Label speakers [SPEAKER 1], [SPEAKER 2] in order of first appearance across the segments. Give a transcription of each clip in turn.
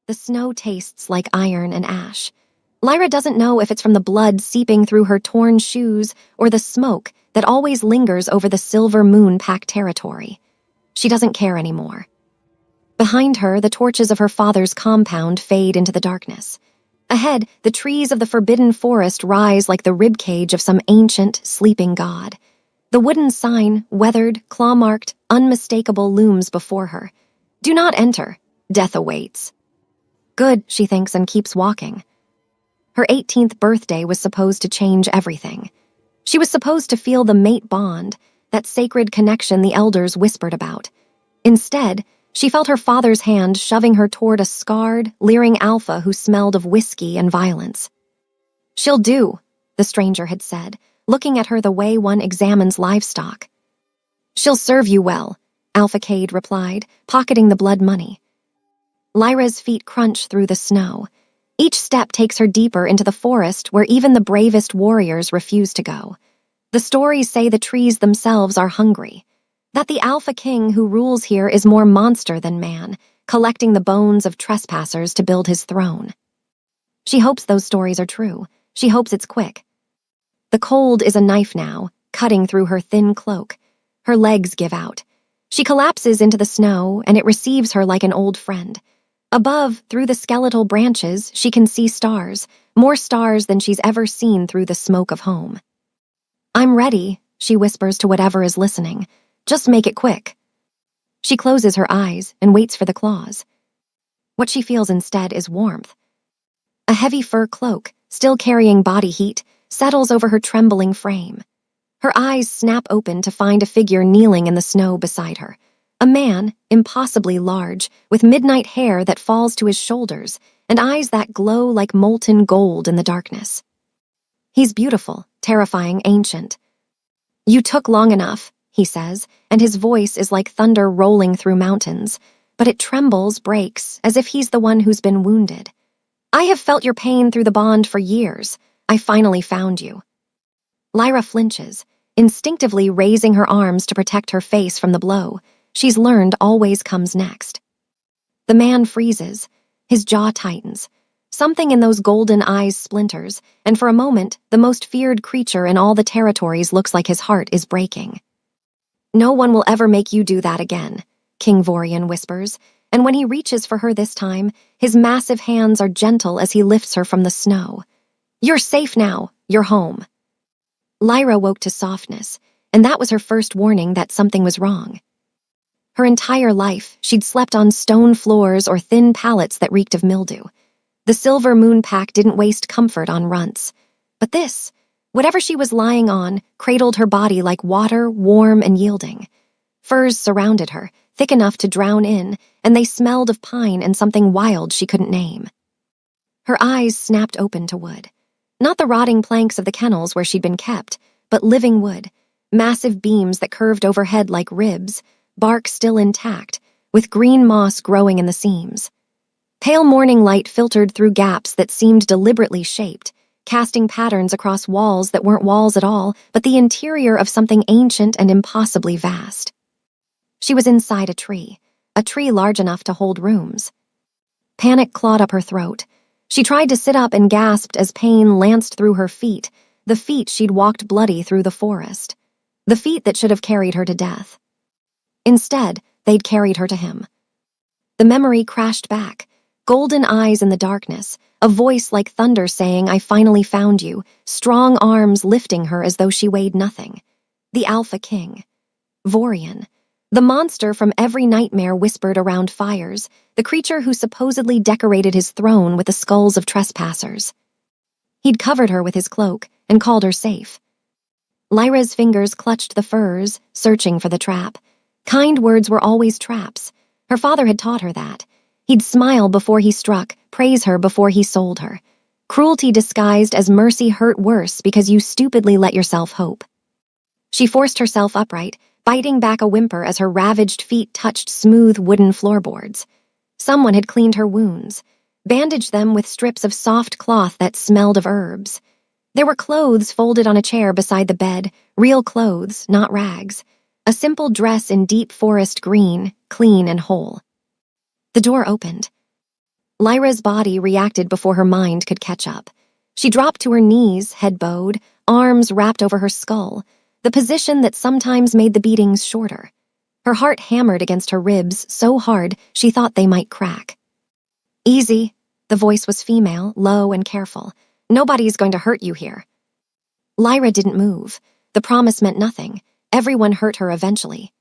[SPEAKER 1] The snow tastes like iron and ash. Lyra doesn't know if it's from the blood seeping through her torn shoes or the smoke that always lingers over the Silver Moon Pack territory. She doesn't care anymore. Behind her, the torches of her father's compound fade into the darkness. Ahead, the trees of the forbidden forest rise like the ribcage of some ancient, sleeping god. The wooden sign, weathered, claw-marked, unmistakable, looms before her. Do not enter. Death awaits. Good, she thinks, and keeps walking. Her 18th birthday was supposed to change everything. She was supposed to feel the mate bond, that sacred connection the elders whispered about. Instead, she felt her father's hand shoving her toward a scarred, leering alpha who smelled of whiskey and violence. "She'll do," the stranger had said, looking at her the way one examines livestock. "She'll serve you well," Alpha Cade replied, pocketing the blood money. Lyra's feet crunch through the snow. Each step takes her deeper into the forest where even the bravest warriors refuse to go. The stories say the trees themselves are hungry, that the Alpha King who rules here is more monster than man, collecting the bones of trespassers to build his throne. She hopes those stories are true. She hopes it's quick. The cold is a knife now, cutting through her thin cloak. Her legs give out. She collapses into the snow, and it receives her like an old friend. Above, through the skeletal branches, she can see stars, more stars than she's ever seen through the smoke of home. "I'm ready," she whispers to whatever is listening. "Just make it quick." She closes her eyes and waits for the claws. What she feels instead is warmth. A heavy fur cloak, still carrying body heat, settles over her trembling frame. Her eyes snap open to find a figure kneeling in the snow beside her. A man, impossibly large, with midnight hair that falls to his shoulders and eyes that glow like molten gold in the darkness. He's beautiful, terrifying, ancient. "You took long enough," he says, and his voice is like thunder rolling through mountains, but it trembles, breaks, as if he's the one who's been wounded. "I have felt your pain through the bond for years. I finally found you." Lyra flinches, instinctively raising her arms to protect her face from the blow. She's learned always comes next. The man freezes. His jaw tightens. Something in those golden eyes splinters, and for a moment, the most feared creature in all the territories looks like his heart is breaking. "No one will ever make you do that again," King Vorian whispers, and when he reaches for her this time, his massive hands are gentle as he lifts her from the snow. "You're safe now. You're home." Lyra woke to softness, and that was her first warning that something was wrong. Her entire life, she'd slept on stone floors or thin pallets that reeked of mildew. The Silver Moon Pack didn't waste comfort on runts. But this, whatever she was lying on, cradled her body like water, warm and yielding. Furs surrounded her, thick enough to drown in, and they smelled of pine and something wild she couldn't name. Her eyes snapped open to wood. Not the rotting planks of the kennels where she'd been kept, but living wood, massive beams that curved overhead like ribs, bark still intact, with green moss growing in the seams. Pale morning light filtered through gaps that seemed deliberately shaped, casting patterns across walls that weren't walls at all, but the interior of something ancient and impossibly vast. She was inside a tree large enough to hold rooms. Panic clawed up her throat. She tried to sit up and gasped as pain lanced through her feet, the feet she'd walked bloody through the forest. The feet that should have carried her to death. Instead, they'd carried her to him. The memory crashed back, golden eyes in the darkness, a voice like thunder saying, "I finally found you," strong arms lifting her as though she weighed nothing. The Alpha King. Vorian. The monster from every nightmare whispered around fires, the creature who supposedly decorated his throne with the skulls of trespassers. He'd covered her with his cloak and called her safe. Lyra's fingers clutched the furs, searching for the trap. Kind words were always traps. Her father had taught her that. He'd smile before he struck, praise her before he sold her. Cruelty disguised as mercy hurt worse because you stupidly let yourself hope. She forced herself upright, biting back a whimper as her ravaged feet touched smooth wooden floorboards. Someone had cleaned her wounds, bandaged them with strips of soft cloth that smelled of herbs. There were clothes folded on a chair beside the bed, real clothes, not rags. A simple dress in deep forest green, clean and whole. The door opened. Lyra's body reacted before her mind could catch up. She dropped to her knees, head bowed, arms wrapped over her skull, the position that sometimes made the beatings shorter. Her heart hammered against her ribs so hard she thought they might crack. "Easy." The voice was female, low and careful. "Nobody's going to hurt you here." Lyra didn't move. The promise meant nothing. Everyone hurt her eventually.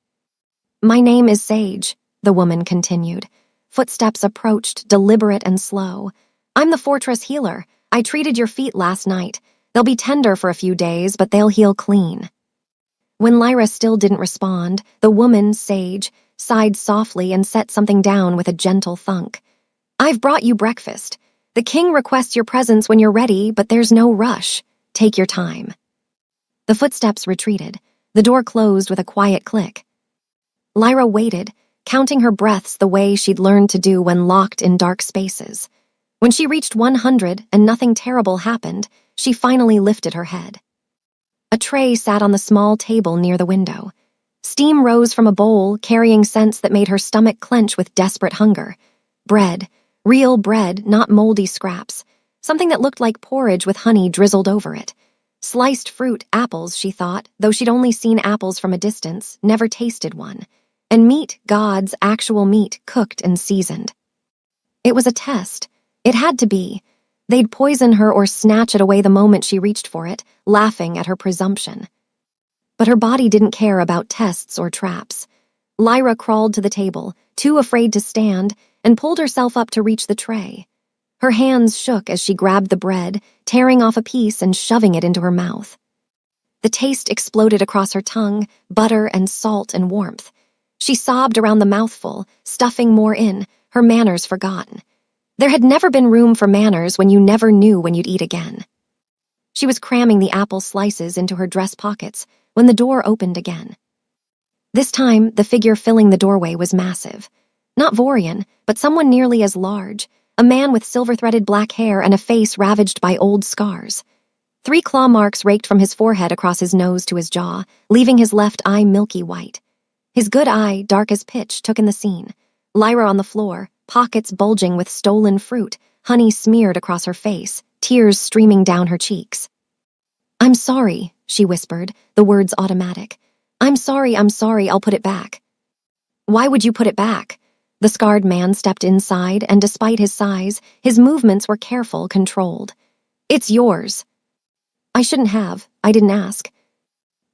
[SPEAKER 1] "My name is Sage," the woman continued. Footsteps approached, deliberate and slow. "I'm the fortress healer. I treated your feet last night. They'll be tender for a few days, but they'll heal clean." When Lyra still didn't respond, the woman, Sage, sighed softly and set something down with a gentle thunk. "I've brought you breakfast. The king requests your presence when you're ready, but there's no rush. Take your time." The footsteps retreated. The door closed with a quiet click. Lyra waited, counting her breaths the way she'd learned to do when locked in dark spaces. When she reached 100 and nothing terrible happened, she finally lifted her head. A tray sat on the small table near the window. Steam rose from a bowl, carrying scents that made her stomach clench with desperate hunger. Bread. Real bread, not moldy scraps. Something that looked like porridge with honey drizzled over it. Sliced fruit, apples, she thought, though she'd only seen apples from a distance, never tasted one. And meat, God's actual meat, cooked and seasoned. It was a test. It had to be. They'd poison her or snatch it away the moment she reached for it, laughing at her presumption. But her body didn't care about tests or traps. Lyra crawled to the table, too afraid to stand, and pulled herself up to reach the tray. Her hands shook as she grabbed the bread, tearing off a piece and shoving it into her mouth. The taste exploded across her tongue, butter and salt and warmth. She sobbed around the mouthful, stuffing more in, her manners forgotten. There had never been room for manners when you never knew when you'd eat again. She was cramming the apple slices into her dress pockets when the door opened again. This time, the figure filling the doorway was massive. Not Vorian, but someone nearly as large, a man with silver-threaded black hair and a face ravaged by old scars. 3 claw marks raked from his forehead across his nose to his jaw, leaving his left eye milky white. His good eye, dark as pitch, took in the scene. Lyra on the floor, pockets bulging with stolen fruit, honey smeared across her face, tears streaming down her cheeks. "I'm sorry," she whispered, the words automatic. I'm sorry, I'll put it back." "Why would you put it back?" The scarred man stepped inside, and despite his size, his movements were careful, controlled. "It's yours." "I shouldn't have. I didn't ask."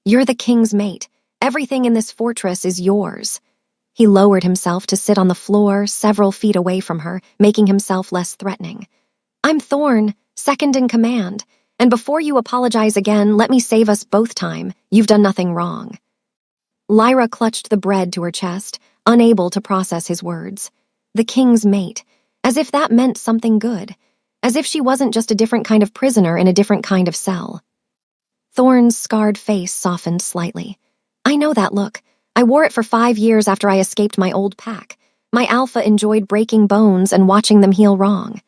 [SPEAKER 1] "You're the king's mate. Everything in this fortress is yours." He lowered himself to sit on the floor, several feet away from her, making himself less threatening. "I'm Thorn, second in command, and before you apologize again, let me save us both time. You've done nothing wrong." Lyra clutched the bread to her chest, unable to process his words. The king's mate, as if that meant something good, as if she wasn't just a different kind of prisoner in a different kind of cell. Thorn's scarred face softened slightly. "I know that look. I wore it for 5 years after I escaped my old pack. My alpha enjoyed breaking bones and watching them heal wrong."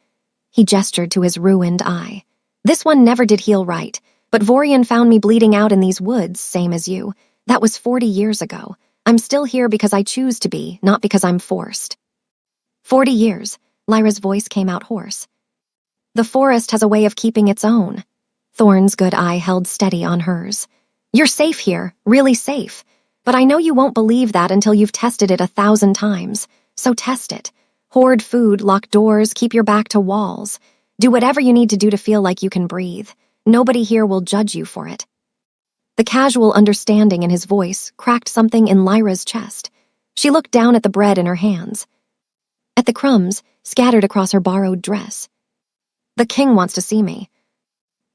[SPEAKER 1] He gestured to his ruined eye. "This one never did heal right, but Vorian found me bleeding out in these woods, same as you. That was 40 years ago. I'm still here because I choose to be, not because I'm forced." 40 years, Lyra's voice came out hoarse. "The forest has a way of keeping its own." Thorn's good eye held steady on hers. "You're safe here, really safe. But I know you won't believe that until you've tested it 1,000 times. So test it. Hoard food, lock doors, keep your back to walls. Do whatever you need to do to feel like you can breathe. Nobody here will judge you for it." The casual understanding in his voice cracked something in Lyra's chest. She looked down at the bread in her hands, at the crumbs scattered across her borrowed dress. "The king wants to see me."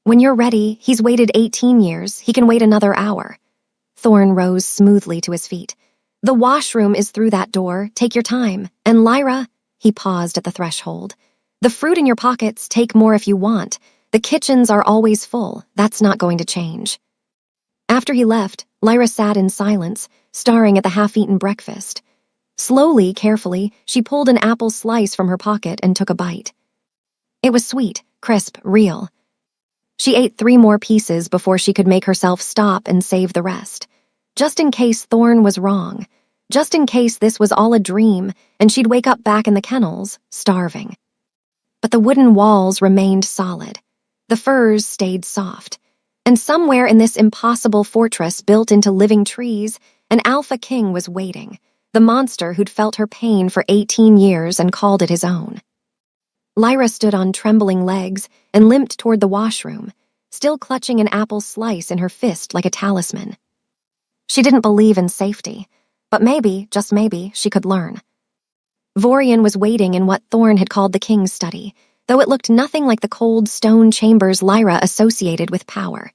[SPEAKER 1] "When you're ready, he's waited 18 years. He can wait another hour." Thorn rose smoothly to his feet. "The washroom is through that door. Take your time. And Lyra," he paused at the threshold, "the fruit in your pockets, take more if you want. The kitchens are always full. That's not going to change." After he left, Lyra sat in silence, staring at the half-eaten breakfast. Slowly, carefully, she pulled an apple slice from her pocket and took a bite. It was sweet, crisp, real. She ate 3 more pieces before she could make herself stop and save the rest. Just in case Thorn was wrong. Just in case this was all a dream and she'd wake up back in the kennels, starving. But the wooden walls remained solid. The furs stayed soft. And somewhere in this impossible fortress built into living trees, an alpha king was waiting, the monster who'd felt her pain for 18 years and called it his own. Lyra stood on trembling legs and limped toward the washroom, still clutching an apple slice in her fist like a talisman. She didn't believe in safety, but maybe, just maybe, she could learn. Vorian was waiting in what Thorn had called the king's study, though it looked nothing like the cold stone chambers Lyra associated with power.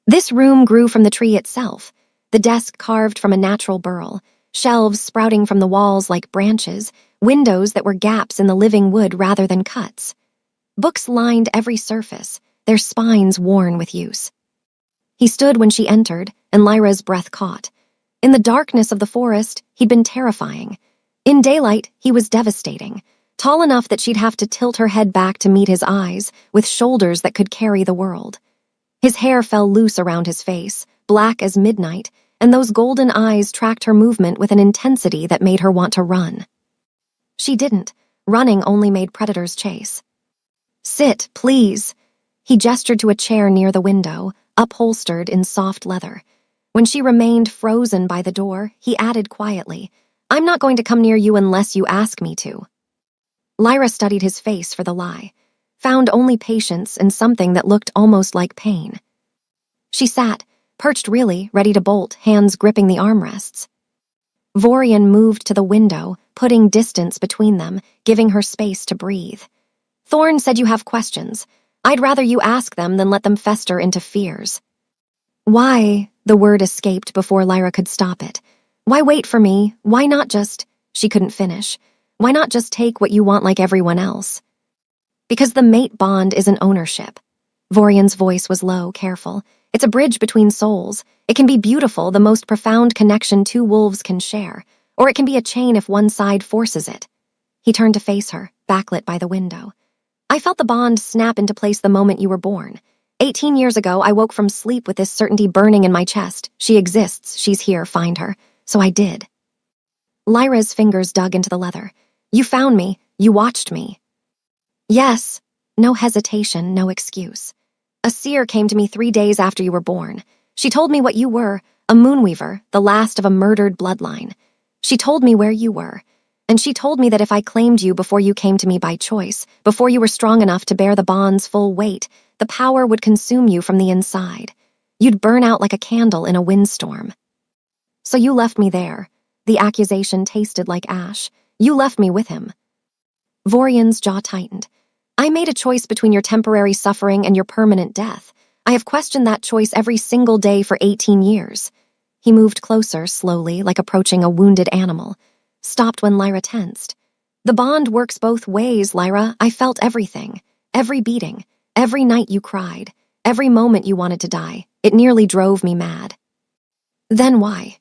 [SPEAKER 1] This room grew from the tree itself, the desk carved from a natural burl, shelves sprouting from the walls like branches, windows that were gaps in the living wood rather than cuts. Books lined every surface, their spines worn with use. He stood when she entered, and Lyra's breath caught. In the darkness of the forest, he'd been terrifying. In daylight, he was devastating, tall enough that she'd have to tilt her head back to meet his eyes, with shoulders that could carry the world. His hair fell loose around his face, black as midnight, and those golden eyes tracked her movement with an intensity that made her want to run. She didn't. Running only made predators chase. "Sit, please." He gestured to a chair near the window, upholstered in soft leather. When she remained frozen by the door, he added quietly, "I'm not going to come near you unless you ask me to." Lyra studied his face for the lie, found only patience and something that looked almost like pain. She sat, perched really, ready to bolt, hands gripping the armrests. Vorian moved to the window, putting distance between them, giving her space to breathe. "Thorn said you have questions. I'd rather you ask them than let them fester into fears." "Why?" The word escaped before Lyra could stop it. "Why wait for me? Why not just—" She couldn't finish. "Why not just take what you want like everyone else?" "Because the mate bond isn't ownership." Vorian's voice was low, careful. "It's a bridge between souls. It can be beautiful, the most profound connection two wolves can share, or it can be a chain if one side forces it." He turned to face her, backlit by the window. "I felt the bond snap into place the moment you were born. 18 years ago, I woke from sleep with this certainty burning in my chest. She exists, she's here, find her. So I did." Lyra's fingers dug into the leather. "You found me, you watched me." "Yes." No hesitation, no excuse. "A seer came to me 3 days after you were born. She told me what you were, a moonweaver, the last of a murdered bloodline. She told me where you were. And she told me that if I claimed you before you came to me by choice, before you were strong enough to bear the bond's full weight, the power would consume you from the inside. You'd burn out like a candle in a windstorm. So you left me there." The accusation tasted like ash. "You left me with him." Vorian's jaw tightened. "I made a choice between your temporary suffering and your permanent death. I have questioned that choice every single day for 18 years. He moved closer, slowly, like approaching a wounded animal. Stopped when Lyra tensed. "The bond works both ways, Lyra. I felt everything. Every beating. Every night you cried. Every moment you wanted to die. It nearly drove me mad." "Then why?"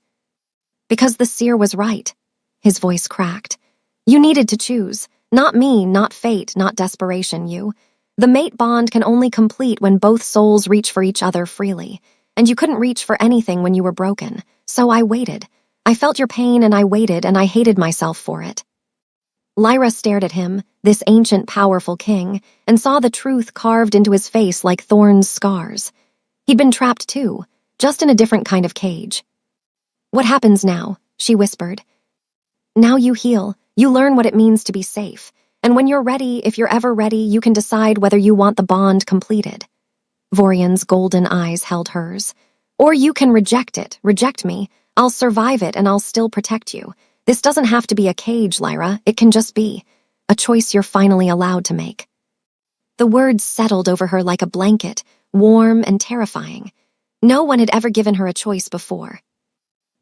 [SPEAKER 1] "Because the seer was right." His voice cracked. "You needed to choose. Not me, not fate, not desperation, you. The mate bond can only complete when both souls reach for each other freely. And you couldn't reach for anything when you were broken. So I waited. I felt your pain and I waited and I hated myself for it." Lyra stared at him, this ancient powerful king, and saw the truth carved into his face like Thorn's scars. He'd been trapped too, just in a different kind of cage. "What happens now?" she whispered. "Now you heal. You learn what it means to be safe. And when you're ready, if you're ever ready, you can decide whether you want the bond completed." Vorian's golden eyes held hers. "Or you can reject it, reject me. I'll survive it and I'll still protect you. This doesn't have to be a cage, Lyra. It can just be a choice you're finally allowed to make." The words settled over her like a blanket, warm and terrifying. No one had ever given her a choice before.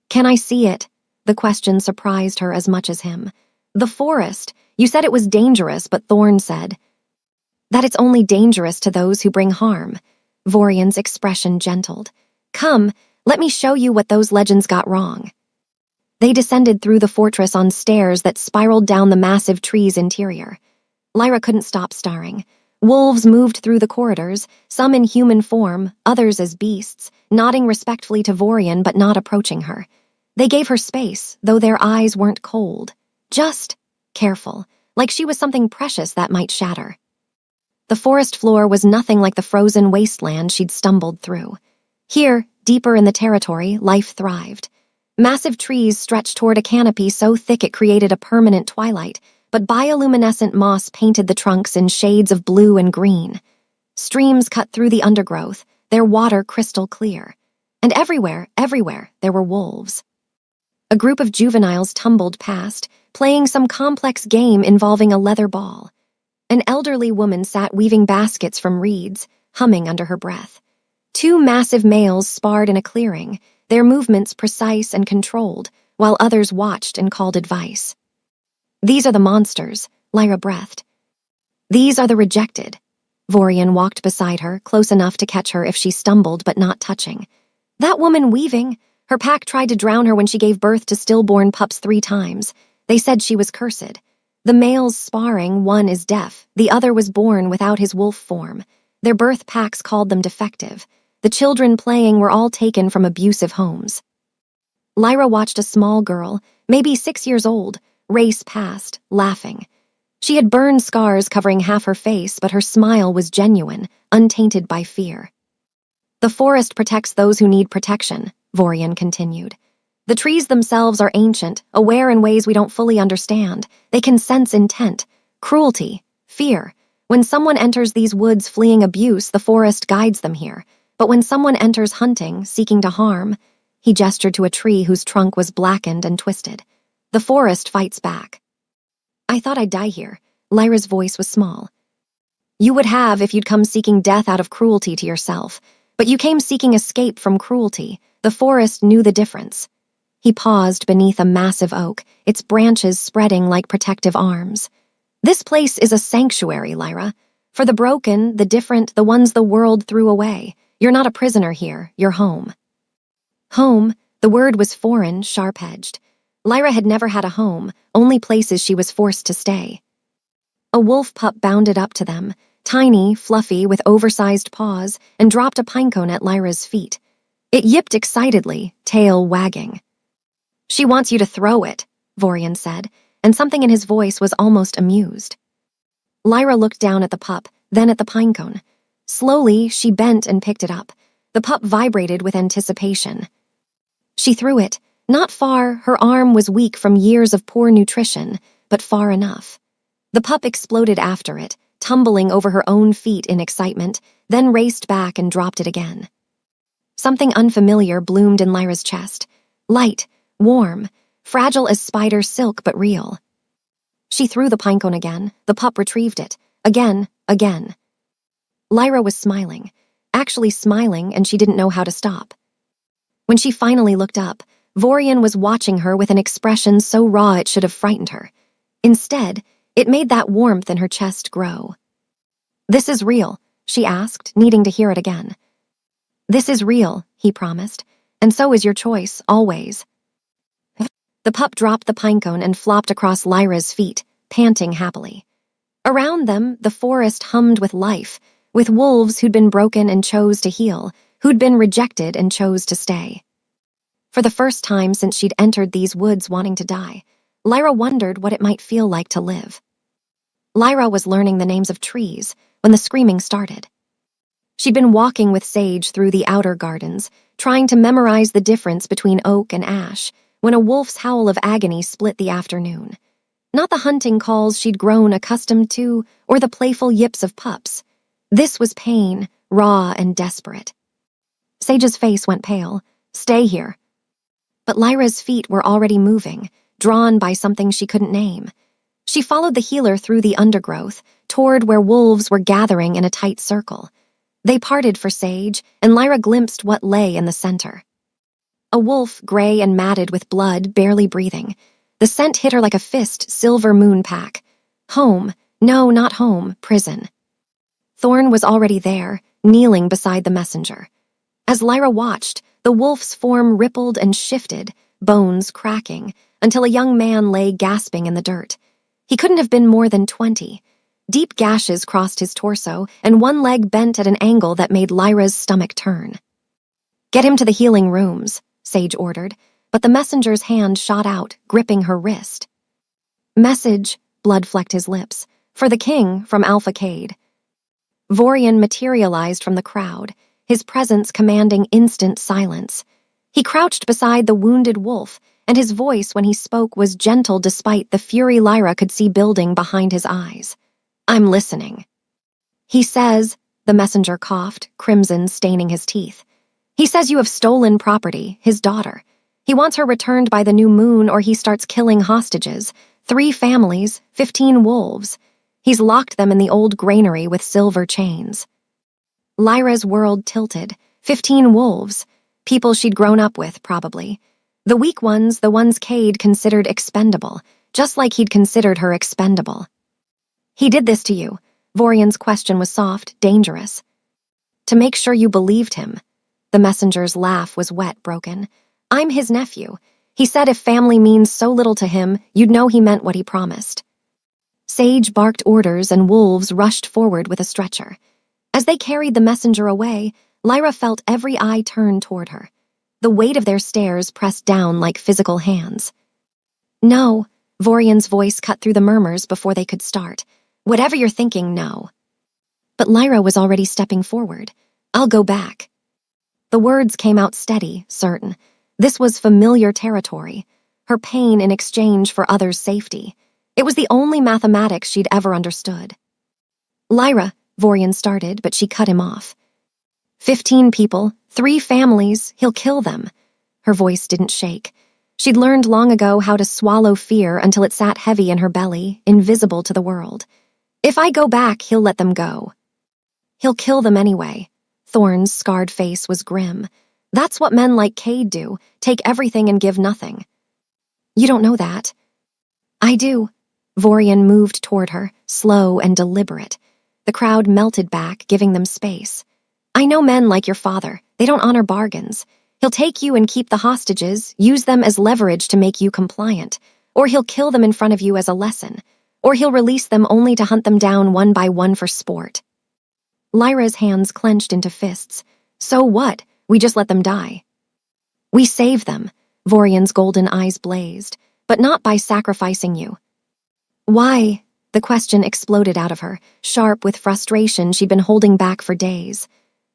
[SPEAKER 1] "Can I see it?" The question surprised her as much as him. "The forest. You said it was dangerous, but Thorn said that it's only dangerous to those who bring harm." Vorian's expression gentled. "Come, let me show you what those legends got wrong." They descended through the fortress on stairs that spiraled down the massive tree's interior. Lyra couldn't stop staring. Wolves moved through the corridors, some in human form, others as beasts, nodding respectfully to Vorian but not approaching her. They gave her space, though their eyes weren't cold. Just careful, like she was something precious that might shatter. The forest floor was nothing like the frozen wasteland she'd stumbled through. Here, deeper in the territory, life thrived. Massive trees stretched toward a canopy so thick it created a permanent twilight, but bioluminescent moss painted the trunks in shades of blue and green. Streams cut through the undergrowth, their water crystal clear. And everywhere, there were wolves. A group of juveniles tumbled past, playing some complex game involving a leather ball. An elderly woman sat weaving baskets from reeds, humming under her breath. Two massive males sparred in a clearing, their movements precise and controlled, while others watched and called advice. These are the monsters, Lyra breathed. These are the rejected. Vorian walked beside her, close enough to catch her if she stumbled but not touching. That woman weaving! Her pack tried to drown her when she gave birth to stillborn pups 3 times. They said she was cursed. The males sparring, one is deaf, the other was born without his wolf form. Their birth packs called them defective. The children playing were all taken from abusive homes. Lyra watched a small girl, maybe 6 years old, race past, laughing. She had burn scars covering half her face, but her smile was genuine, untainted by fear. The forest protects those who need protection, Vorian continued. The trees themselves are ancient, aware in ways we don't fully understand. They can sense intent, cruelty, fear. When someone enters these woods fleeing abuse, the forest guides them here. But when someone enters hunting, seeking to harm, he gestured to a tree whose trunk was blackened and twisted. The forest fights back. I thought I'd die here. Lyra's voice was small. You would have if you'd come seeking death out of cruelty to yourself. But you came seeking escape from cruelty. The forest knew the difference. He paused beneath a massive oak, its branches spreading like protective arms. This place is a sanctuary, Lyra. For the broken, the different, the ones the world threw away. You're not a prisoner here, you're home. Home, the word was foreign, sharp-edged. Lyra had never had a home, only places she was forced to stay. A wolf pup bounded up to them, tiny, fluffy, with oversized paws, and dropped a pinecone at Lyra's feet. It yipped excitedly, tail wagging. She wants you to throw it, Vorian said, and something in his voice was almost amused. Lyra looked down at the pup, then at the pinecone. Slowly, she bent and picked it up. The pup vibrated with anticipation. She threw it. Not far, her arm was weak from years of poor nutrition, but far enough. The pup exploded after it, tumbling over her own feet in excitement, then raced back and dropped it again. Something unfamiliar bloomed in Lyra's chest. Light, warm, fragile as spider silk but real. She threw the pinecone again. The pup retrieved it. Again. Lyra was smiling. Actually smiling, and she didn't know how to stop. When she finally looked up, Vorian was watching her with an expression so raw it should have frightened her. Instead, it made that warmth in her chest grow. This is real, she asked, needing to hear it again. This is real, he promised, and so is your choice, always. The pup dropped the pinecone and flopped across Lyra's feet, panting happily. Around them, the forest hummed with life, with wolves who'd been broken and chose to heal, who'd been rejected and chose to stay. For the first time since she'd entered these woods wanting to die, Lyra wondered what it might feel like to live. Lyra was learning the names of trees when the screaming started. She'd been walking with Sage through the outer gardens, trying to memorize the difference between oak and ash, when a wolf's howl of agony split the afternoon. Not the hunting calls she'd grown accustomed to, or the playful yips of pups. This was pain, raw and desperate. Sage's face went pale. Stay here. But Lyra's feet were already moving, drawn by something she couldn't name. She followed the healer through the undergrowth, toward where wolves were gathering in a tight circle. They parted for Sage, and Lyra glimpsed what lay in the center. A wolf, gray and matted with blood, barely breathing. The scent hit her like a fist, silver moon pack. Home. No, not home. Prison. Thorn was already there, kneeling beside the messenger. As Lyra watched, the wolf's form rippled and shifted, bones cracking, until a young man lay gasping in the dirt. He couldn't have been more than 20. Deep gashes crossed his torso, and one leg bent at an angle that made Lyra's stomach turn. Get him to the healing rooms, Sage ordered, but the messenger's hand shot out, gripping her wrist. Message, blood flecked his lips, for the king from Alpha Cade. Vorian materialized from the crowd, his presence commanding instant silence. He crouched beside the wounded wolf, and his voice when he spoke was gentle despite the fury Lyra could see building behind his eyes. "I'm listening." "He says," the messenger coughed, crimson staining his teeth. "He says you have stolen property, his daughter. He wants her returned by the new moon or he starts killing hostages. 3 families, 15 wolves. He's locked them in the old granary with silver chains." Lyra's world tilted. 15 wolves. People she'd grown up with, probably. The weak ones, the ones Cade considered expendable, just like he'd considered her expendable. "He did this to you." Vorian's question was soft, dangerous. "To make sure you believed him." The messenger's laugh was wet, broken. "I'm his nephew. He said if family means so little to him, you'd know he meant what he promised." Sage barked orders and wolves rushed forward with a stretcher. As they carried the messenger away, Lyra felt every eye turn toward her. The weight of their stares pressed down like physical hands. "No," Vorian's voice cut through the murmurs before they could start. "Whatever you're thinking, no." But Lyra was already stepping forward. "I'll go back." The words came out steady, certain. This was familiar territory. Her pain in exchange for others' safety. It was the only mathematics she'd ever understood. "Lyra," Vorian started, but she cut him off. 15 people, 3 families, he'll kill them." Her voice didn't shake. She'd learned long ago how to swallow fear until it sat heavy in her belly, invisible to the world. "If I go back, he'll let them go." "He'll kill them anyway." Thorne's scarred face was grim. "That's what men like Cade do, take everything and give nothing." "You don't know that." "I do." Vorian moved toward her, slow and deliberate. The crowd melted back, giving them space. "I know men like your father. They don't honor bargains. He'll take you and keep the hostages, use them as leverage to make you compliant. Or he'll kill them in front of you as a lesson. Or he'll release them only to hunt them down one by one for sport." Lyra's hands clenched into fists. "So what? We just let them die." "We save them." Vorian's golden eyes blazed. "But not by sacrificing you." "Why?" The question exploded out of her, sharp with frustration she'd been holding back for days.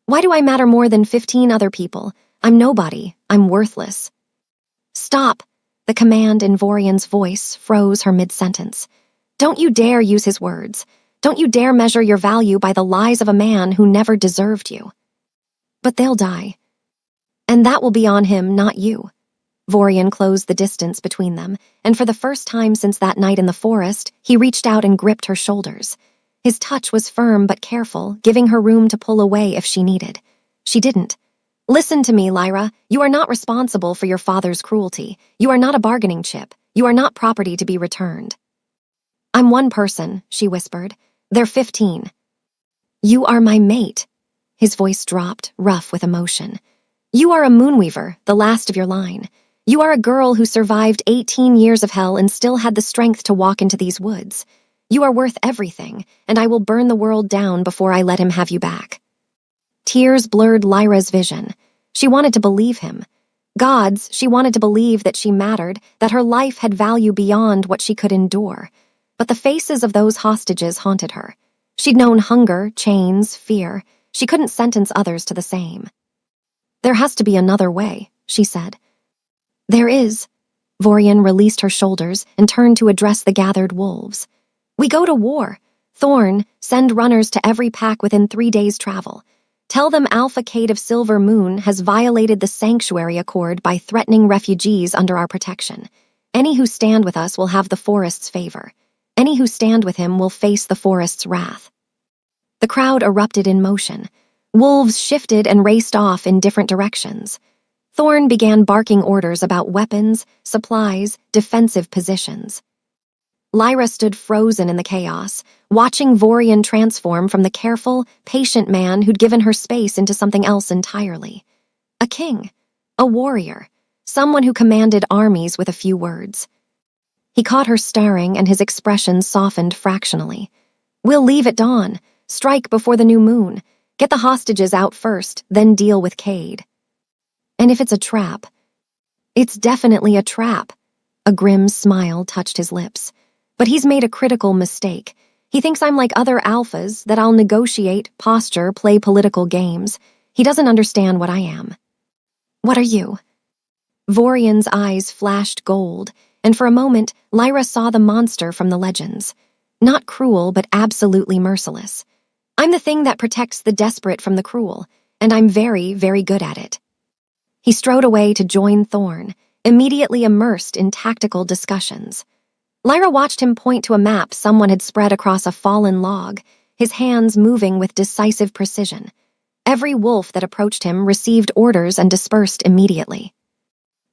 [SPEAKER 1] "Why do I matter more than 15 other people? I'm nobody. I'm worthless." "Stop!" The command in Vorian's voice froze her mid-sentence. "Don't you dare use his words. Don't you dare measure your value by the lies of a man who never deserved you." "But they'll die. And that will be on him, not you." Vorian closed the distance between them, and for the first time since that night in the forest, he reached out and gripped her shoulders. His touch was firm but careful, giving her room to pull away if she needed. She didn't. "Listen to me, Lyra. You are not responsible for your father's cruelty. You are not a bargaining chip. You are not property to be returned." "I'm one person," she whispered. "They're 15. "You are my mate." His voice dropped, rough with emotion. "You are a moonweaver, the last of your line. You are a girl who survived 18 years of hell and still had the strength to walk into these woods. You are worth everything, and I will burn the world down before I let him have you back." Tears blurred Lyra's vision. She wanted to believe him. Gods, she wanted to believe that she mattered, that her life had value beyond what she could endure. But the faces of those hostages haunted her. She'd known hunger, chains, fear. She couldn't sentence others to the same. "There has to be another way," she said. "There is." Vorian released her shoulders and turned to address the gathered wolves. "We go to war. Thorne, send runners to every pack within 3 days' travel. Tell them Alpha Cade of Silver Moon has violated the Sanctuary Accord by threatening refugees under our protection. Any who stand with us will have the forest's favor. Any who stand with him will face the forest's wrath." The crowd erupted in motion. Wolves shifted and raced off in different directions. Thorne began barking orders about weapons, supplies, defensive positions. Lyra stood frozen in the chaos, watching Vorian transform from the careful, patient man who'd given her space into something else entirely. A king, a warrior, someone who commanded armies with a few words. He caught her staring and his expression softened fractionally. "We'll leave at dawn, strike before the new moon, get the hostages out first, then deal with Cade." "And if it's a trap?" "It's definitely a trap." A grim smile touched his lips. "But he's made a critical mistake. He thinks I'm like other alphas, that I'll negotiate, posture, play political games. He doesn't understand what I am. What are you? Vorian's eyes flashed gold, and for a moment, Lyra saw the monster from the legends. Not cruel, but absolutely merciless. I'm the thing that protects the desperate from the cruel, and I'm very, very good at it. He strode away to join Thorn, immediately immersed in tactical discussions. Lyra watched him point to a map someone had spread across a fallen log, his hands moving with decisive precision. Every wolf that approached him received orders and dispersed immediately.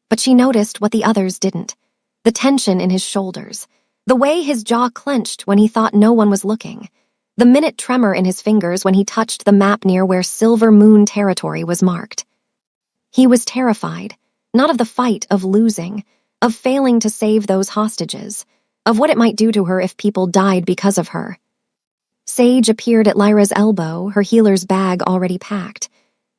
[SPEAKER 1] But she noticed what the others didn't. The tension in his shoulders, the way his jaw clenched when he thought no one was looking, the minute tremor in his fingers when he touched the map near where Silver Moon territory was marked. He was terrified, not of the fight, of losing, of failing to save those hostages, of what it might do to her if people died because of her. Sage appeared at Lyra's elbow, her healer's bag already packed.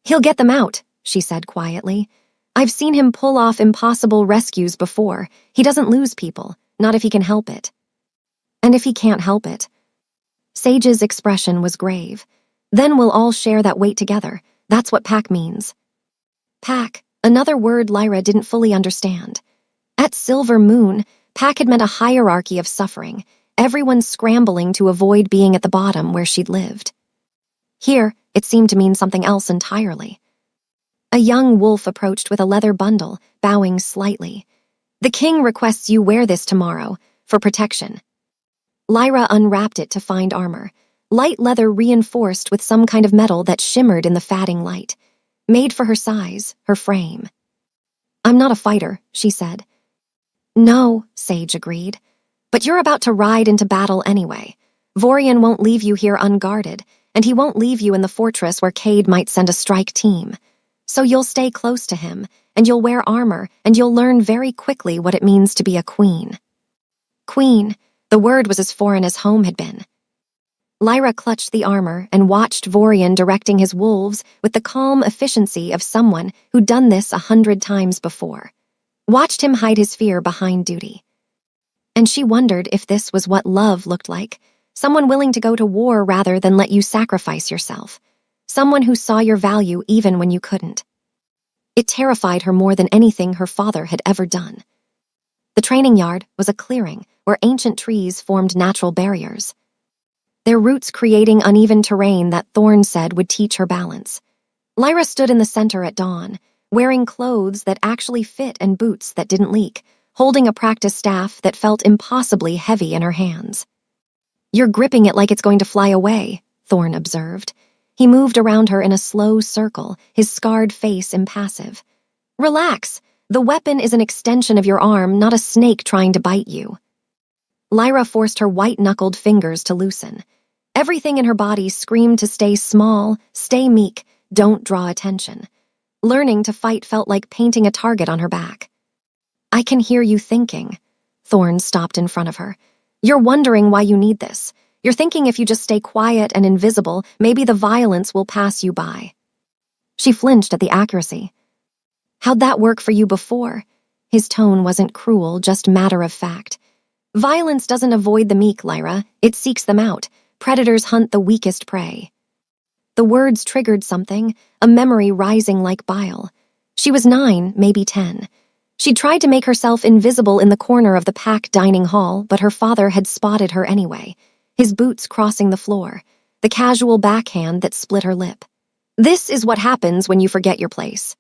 [SPEAKER 1] "He'll get them out," she said quietly. "I've seen him pull off impossible rescues before. He doesn't lose people, not if he can help it." "And if he can't help it?" Sage's expression was grave. "Then we'll all share that weight together. That's what pack means." Pack, another word Lyra didn't fully understand. At Silver Moon, pack had meant a hierarchy of suffering, everyone scrambling to avoid being at the bottom where she'd lived. Here, it seemed to mean something else entirely. A young wolf approached with a leather bundle, bowing slightly. "The king requests you wear this tomorrow, for protection." Lyra unwrapped it to find armor, light leather reinforced with some kind of metal that shimmered in the fading light, made for her size, her frame. "I'm not a fighter," she said. "No," Sage agreed. "But you're about to ride into battle anyway. Vorian won't leave you here unguarded, and he won't leave you in the fortress where Cade might send a strike team. So you'll stay close to him, and you'll wear armor, and you'll learn very quickly what it means to be a queen." Queen, the word was as foreign as home had been. Lyra clutched the armor and watched Vorian directing his wolves with the calm efficiency of someone who'd done this 100 times before. Watched him hide his fear behind duty. And she wondered if this was what love looked like, someone willing to go to war rather than let you sacrifice yourself. Someone who saw your value even when you couldn't. It terrified her more than anything her father had ever done. The training yard was a clearing where ancient trees formed natural barriers, their roots creating uneven terrain that Thorn said would teach her balance. Lyra stood in the center at dawn, wearing clothes that actually fit and boots that didn't leak, holding a practice staff that felt impossibly heavy in her hands. "You're gripping it like it's going to fly away," Thorn observed. He moved around her in a slow circle, his scarred face impassive. "Relax. The weapon is an extension of your arm, not a snake trying to bite you." Lyra forced her white-knuckled fingers to loosen. Everything in her body screamed to stay small, stay meek, don't draw attention. Learning to fight felt like painting a target on her back. "I can hear you thinking." Thorn stopped in front of her. "You're wondering why you need this. You're thinking if you just stay quiet and invisible, maybe the violence will pass you by." She flinched at the accuracy. "How'd that work for you before?" His tone wasn't cruel, just matter of fact. "Violence doesn't avoid the meek, Lyra. It seeks them out. Predators hunt the weakest prey." The words triggered something, a memory rising like bile. She was 9, maybe 10. She'd tried to make herself invisible in the corner of the pack dining hall, but her father had spotted her anyway, his boots crossing the floor, the casual backhand that split her lip. This is what happens when you forget your place.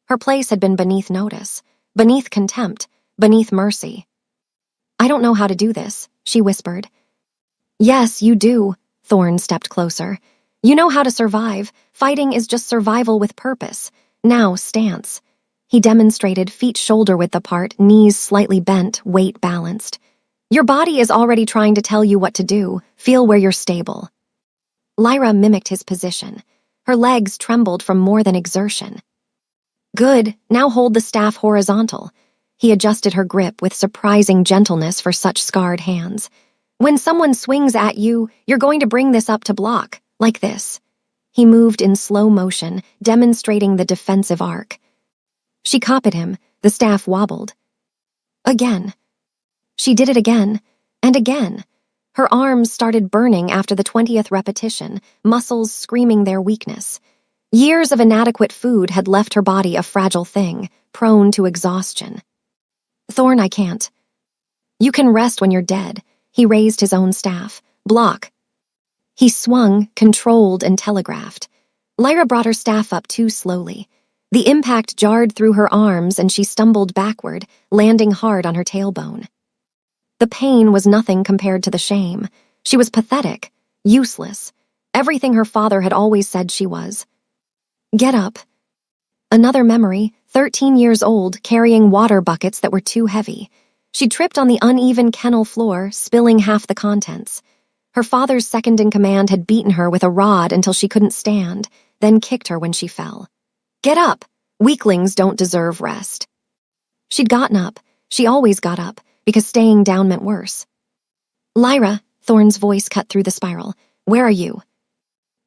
[SPEAKER 1] Her place had been beneath notice, beneath contempt, beneath mercy. "I don't know how to do this," she whispered. "Yes, you do." Thorn stepped closer. "You know how to survive. Fighting is just survival with purpose. Now, stance." He demonstrated, feet shoulder-width apart, knees slightly bent, weight balanced. "Your body is already trying to tell you what to do. Feel where you're stable." Lyra mimicked his position. Her legs trembled from more than exertion. "Good, now hold the staff horizontal." He adjusted her grip with surprising gentleness for such scarred hands. "When someone swings at you, you're going to bring this up to block, like this." He moved in slow motion, demonstrating the defensive arc. She copied him, the staff wobbled. Again. She did it again, and again. Her arms started burning after the 20th repetition, muscles screaming their weakness. Years of inadequate food had left her body a fragile thing, prone to exhaustion. Thorn, I can't. You can rest when you're dead. He raised his own staff. Block. He swung, controlled, and telegraphed. Lyra brought her staff up too slowly. The impact jarred through her arms and she stumbled backward, landing hard on her tailbone. The pain was nothing compared to the shame. She was pathetic, useless, everything her father had always said she was. Get up. Another memory, 13 years old, carrying water buckets that were too heavy. She tripped on the uneven kennel floor, spilling half the contents. Her father's second-in-command had beaten her with a rod until she couldn't stand, then kicked her when she fell. Get up! Weaklings don't deserve rest. She'd gotten up. She always got up, because staying down meant worse. Lyra, Thorn's voice cut through the spiral. Where are you?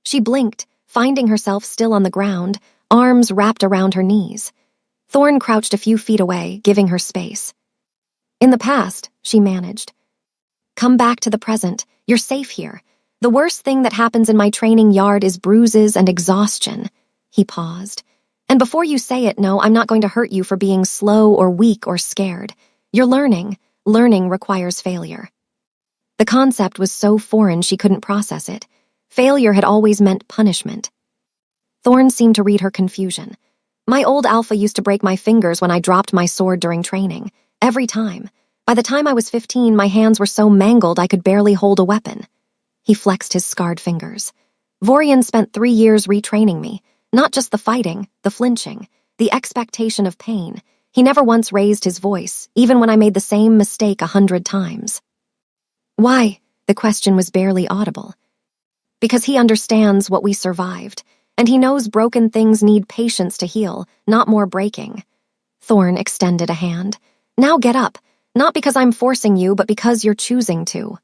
[SPEAKER 1] She blinked, finding herself still on the ground, arms wrapped around her knees. Thorn crouched a few feet away, giving her space. In the past, she managed. Come back to the present. You're safe here. The worst thing that happens in my training yard is bruises and exhaustion. He paused. And before you say it, no, I'm not going to hurt you for being slow or weak or scared. You're learning. Learning requires failure. The concept was so foreign she couldn't process it. Failure had always meant punishment. Thorn seemed to read her confusion. My old alpha used to break my fingers when I dropped my sword during training. Every time. By the time I was 15, my hands were so mangled I could barely hold a weapon. He flexed his scarred fingers. Vorian spent 3 years retraining me. Not just the fighting, the flinching, the expectation of pain. He never once raised his voice, even when I made the same mistake 100 times. Why? The question was barely audible. Because he understands what we survived, and he knows broken things need patience to heal, not more breaking. Thorn extended a hand. Now get up, not because I'm forcing you, but because you're choosing to.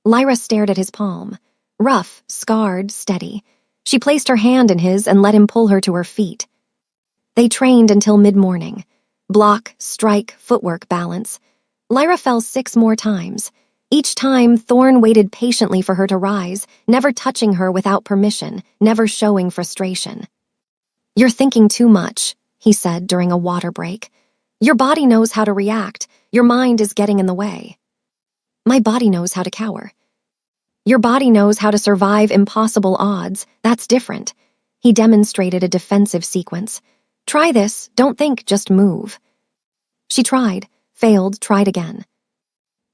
[SPEAKER 1] Lyra stared at his palm. Rough, scarred, steady. She placed her hand in his and let him pull her to her feet. They trained until mid-morning. Block, strike, footwork, balance. Lyra fell 6 more times. Each time, Thorn waited patiently for her to rise, never touching her without permission, never showing frustration. You're thinking too much, he said during a water break. Your body knows how to react. Your mind is getting in the way. My body knows how to cower. Your body knows how to survive impossible odds. That's different. He demonstrated a defensive sequence. Try this. Don't think, just move. She tried, failed, tried again.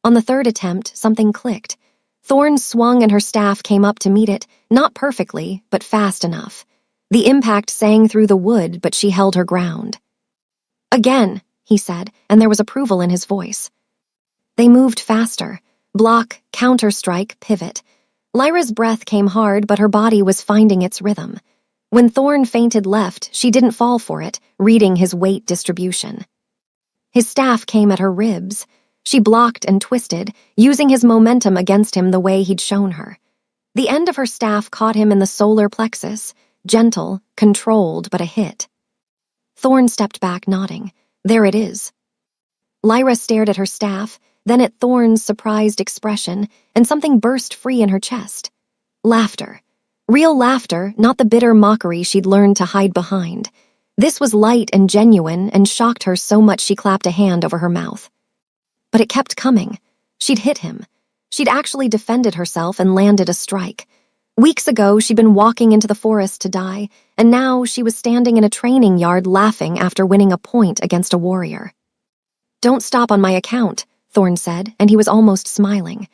[SPEAKER 1] On the 3rd attempt, something clicked. Thorn swung and her staff came up to meet it, not perfectly, but fast enough. The impact sang through the wood, but she held her ground. Again, he said, and there was approval in his voice. They moved faster. Block, counter-strike, pivot. Lyra's breath came hard, but her body was finding its rhythm. When Thorn feinted left, she didn't fall for it, reading his weight distribution. His staff came at her ribs. She blocked and twisted, using his momentum against him the way he'd shown her. The end of her staff caught him in the solar plexus, gentle, controlled, but a hit. Thorn stepped back, nodding. There it is. Lyra stared at her staff, then at Thorn's surprised expression, and something burst free in her chest. Laughter. Real laughter, not the bitter mockery she'd learned to hide behind. This was light and genuine and shocked her so much she clapped a hand over her mouth. But it kept coming. She'd hit him. She'd actually defended herself and landed a strike. Weeks ago, she'd been walking into the forest to die, and now she was standing in a training yard laughing after winning a point against a warrior. Don't stop on my account, Thorn said, and he was almost smiling.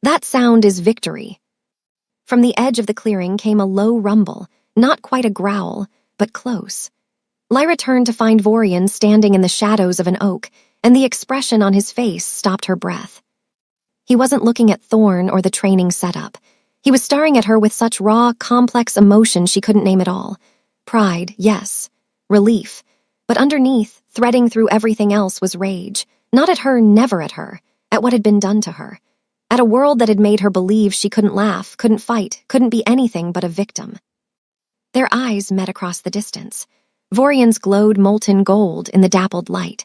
[SPEAKER 1] That sound is victory. From the edge of the clearing came a low rumble, not quite a growl, but close. Lyra turned to find Vorian standing in the shadows of an oak, and the expression on his face stopped her breath. He wasn't looking at Thorn or the training setup. He was staring at her with such raw, complex emotion she couldn't name it all. Pride, yes. Relief. But underneath, threading through everything else, was rage. Not at her, never at her. At what had been done to her. At a world that had made her believe she couldn't laugh, couldn't fight, couldn't be anything but a victim. Their eyes met across the distance. Vorian's glowed molten gold in the dappled light.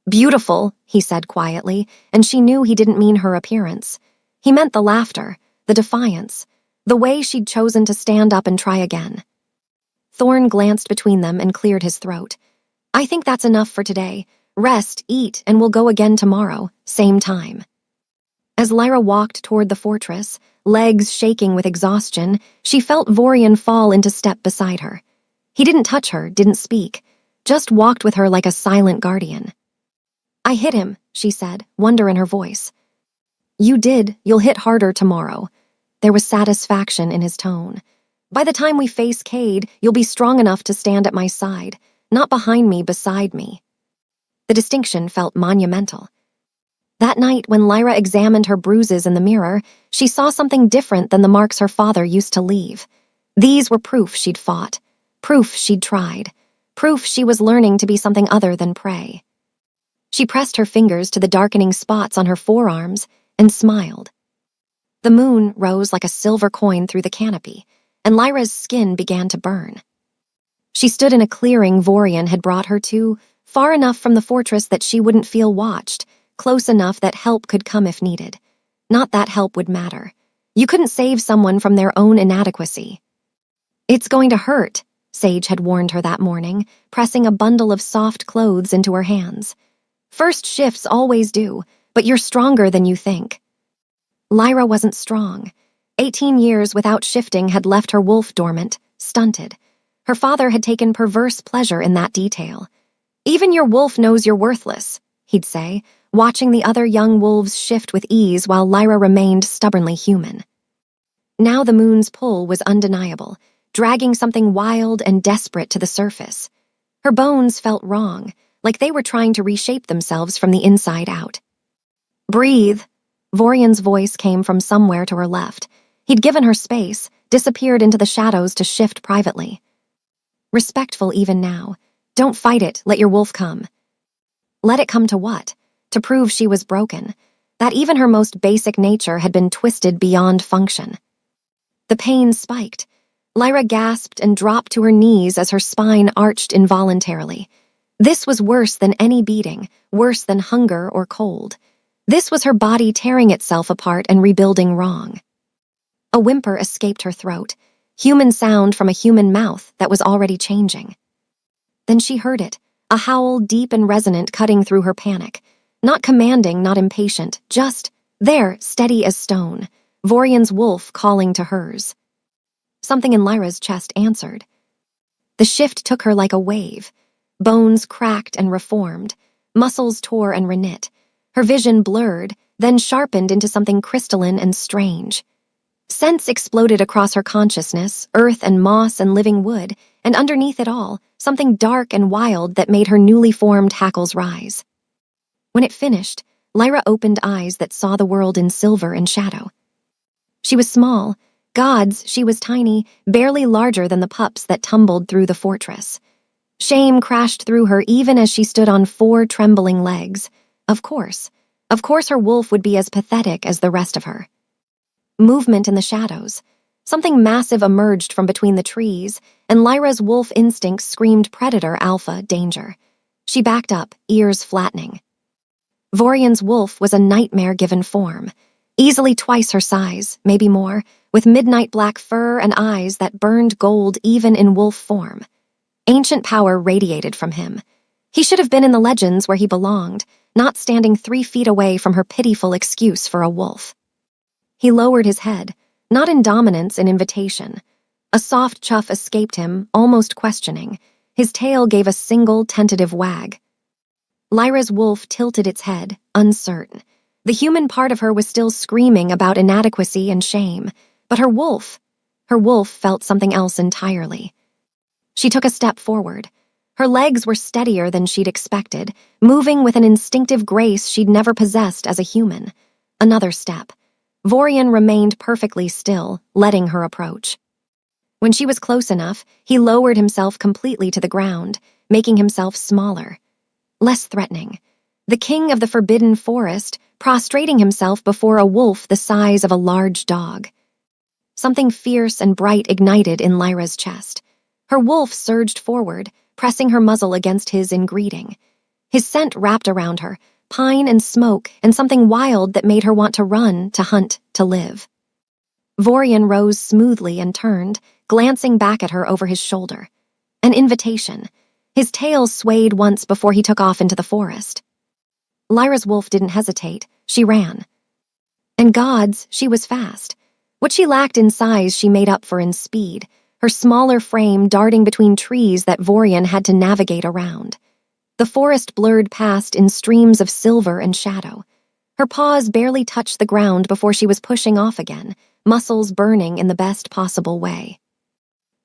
[SPEAKER 1] Beautiful, he said quietly, and she knew he didn't mean her appearance. He meant the laughter, the defiance, the way she'd chosen to stand up and try again. Thorne glanced between them and cleared his throat. I think that's enough for today. Rest, eat, and we'll go again tomorrow, same time. As Lyra walked toward the fortress, legs shaking with exhaustion, she felt Vorian fall into step beside her. He didn't touch her, didn't speak, just walked with her like a silent guardian. I hit him, she said, wonder in her voice. You did, you'll hit harder tomorrow. There was satisfaction in his tone. By the time we face Cade, you'll be strong enough to stand at my side, not behind me, beside me. The distinction felt monumental. That night, when Lyra examined her bruises in the mirror, she saw something different than the marks her father used to leave. These were proof she'd fought, proof she'd tried, proof she was learning to be something other than prey. She pressed her fingers to the darkening spots on her forearms and smiled. The moon rose like a silver coin through the canopy, and Lyra's skin began to burn. She stood in a clearing Vorian had brought her to, far enough from the fortress that she wouldn't feel watched, close enough that help could come if needed. Not that help would matter. You couldn't save someone from their own inadequacy. It's going to hurt, Sage had warned her that morning, pressing a bundle of soft clothes into her hands. First shifts always do, but you're stronger than you think. Lyra wasn't strong. 18 years without shifting had left her wolf dormant, stunted. Her father had taken perverse pleasure in that detail. Even your wolf knows you're worthless, he'd say, watching the other young wolves shift with ease while Lyra remained stubbornly human. Now the moon's pull was undeniable, dragging something wild and desperate to the surface. Her bones felt wrong, like they were trying to reshape themselves from the inside out. Breathe. Vorian's voice came from somewhere to her left. He'd given her space, disappeared into the shadows to shift privately. Respectful even now. Don't fight it, let your wolf come. Let it come to what? To prove she was broken, that even her most basic nature had been twisted beyond function. The pain spiked. Lyra gasped and dropped to her knees as her spine arched involuntarily. This was worse than any beating, worse than hunger or cold. This was her body tearing itself apart and rebuilding wrong. A whimper escaped her throat, human sound from a human mouth that was already changing. Then she heard it, a howl deep and resonant cutting through her panic. Not commanding, not impatient, just there, steady as stone, Vorian's wolf calling to hers. Something in Lyra's chest answered. The shift took her like a wave. Bones cracked and reformed, muscles tore and reknit. Her vision blurred, then sharpened into something crystalline and strange. Scents exploded across her consciousness, earth and moss and living wood, and underneath it all, something dark and wild that made her newly formed hackles rise. When it finished, Lyra opened eyes that saw the world in silver and shadow. She was small. Gods, she was tiny, barely larger than the pups that tumbled through the fortress. Shame crashed through her even as she stood on 4 trembling legs. Of course her wolf would be as pathetic as the rest of her. Movement in the shadows. Something massive emerged from between the trees, and Lyra's wolf instinct screamed predator, alpha, danger. She backed up, ears flattening. Vorian's wolf was a nightmare-given form, easily twice her size, maybe more, with midnight black fur and eyes that burned gold even in wolf form. Ancient power radiated from him. He should have been in the legends where he belonged, not standing 3 feet away from her pitiful excuse for a wolf. He lowered his head, not in dominance, in invitation. A soft chuff escaped him, almost questioning. His tail gave a single tentative wag. Lyra's wolf tilted its head, uncertain. The human part of her was still screaming about inadequacy and shame, but her wolf felt something else entirely. She took a step forward. Her legs were steadier than she'd expected, moving with an instinctive grace she'd never possessed as a human. Another step. Vorian remained perfectly still, letting her approach. When she was close enough, he lowered himself completely to the ground, making himself smaller. Less threatening. The king of the forbidden forest, prostrating himself before a wolf the size of a large dog. Something fierce and bright ignited in Lyra's chest. Her wolf surged forward, pressing her muzzle against his in greeting. His scent wrapped around her, pine and smoke, and something wild that made her want to run, to hunt, to live. Vorian rose smoothly and turned, glancing back at her over his shoulder. An invitation. His tail swayed once before he took off into the forest. Lyra's wolf didn't hesitate. She ran. And gods, she was fast. What she lacked in size she made up for in speed, her smaller frame darting between trees that Vorian had to navigate around. The forest blurred past in streams of silver and shadow. Her paws barely touched the ground before she was pushing off again, muscles burning in the best possible way.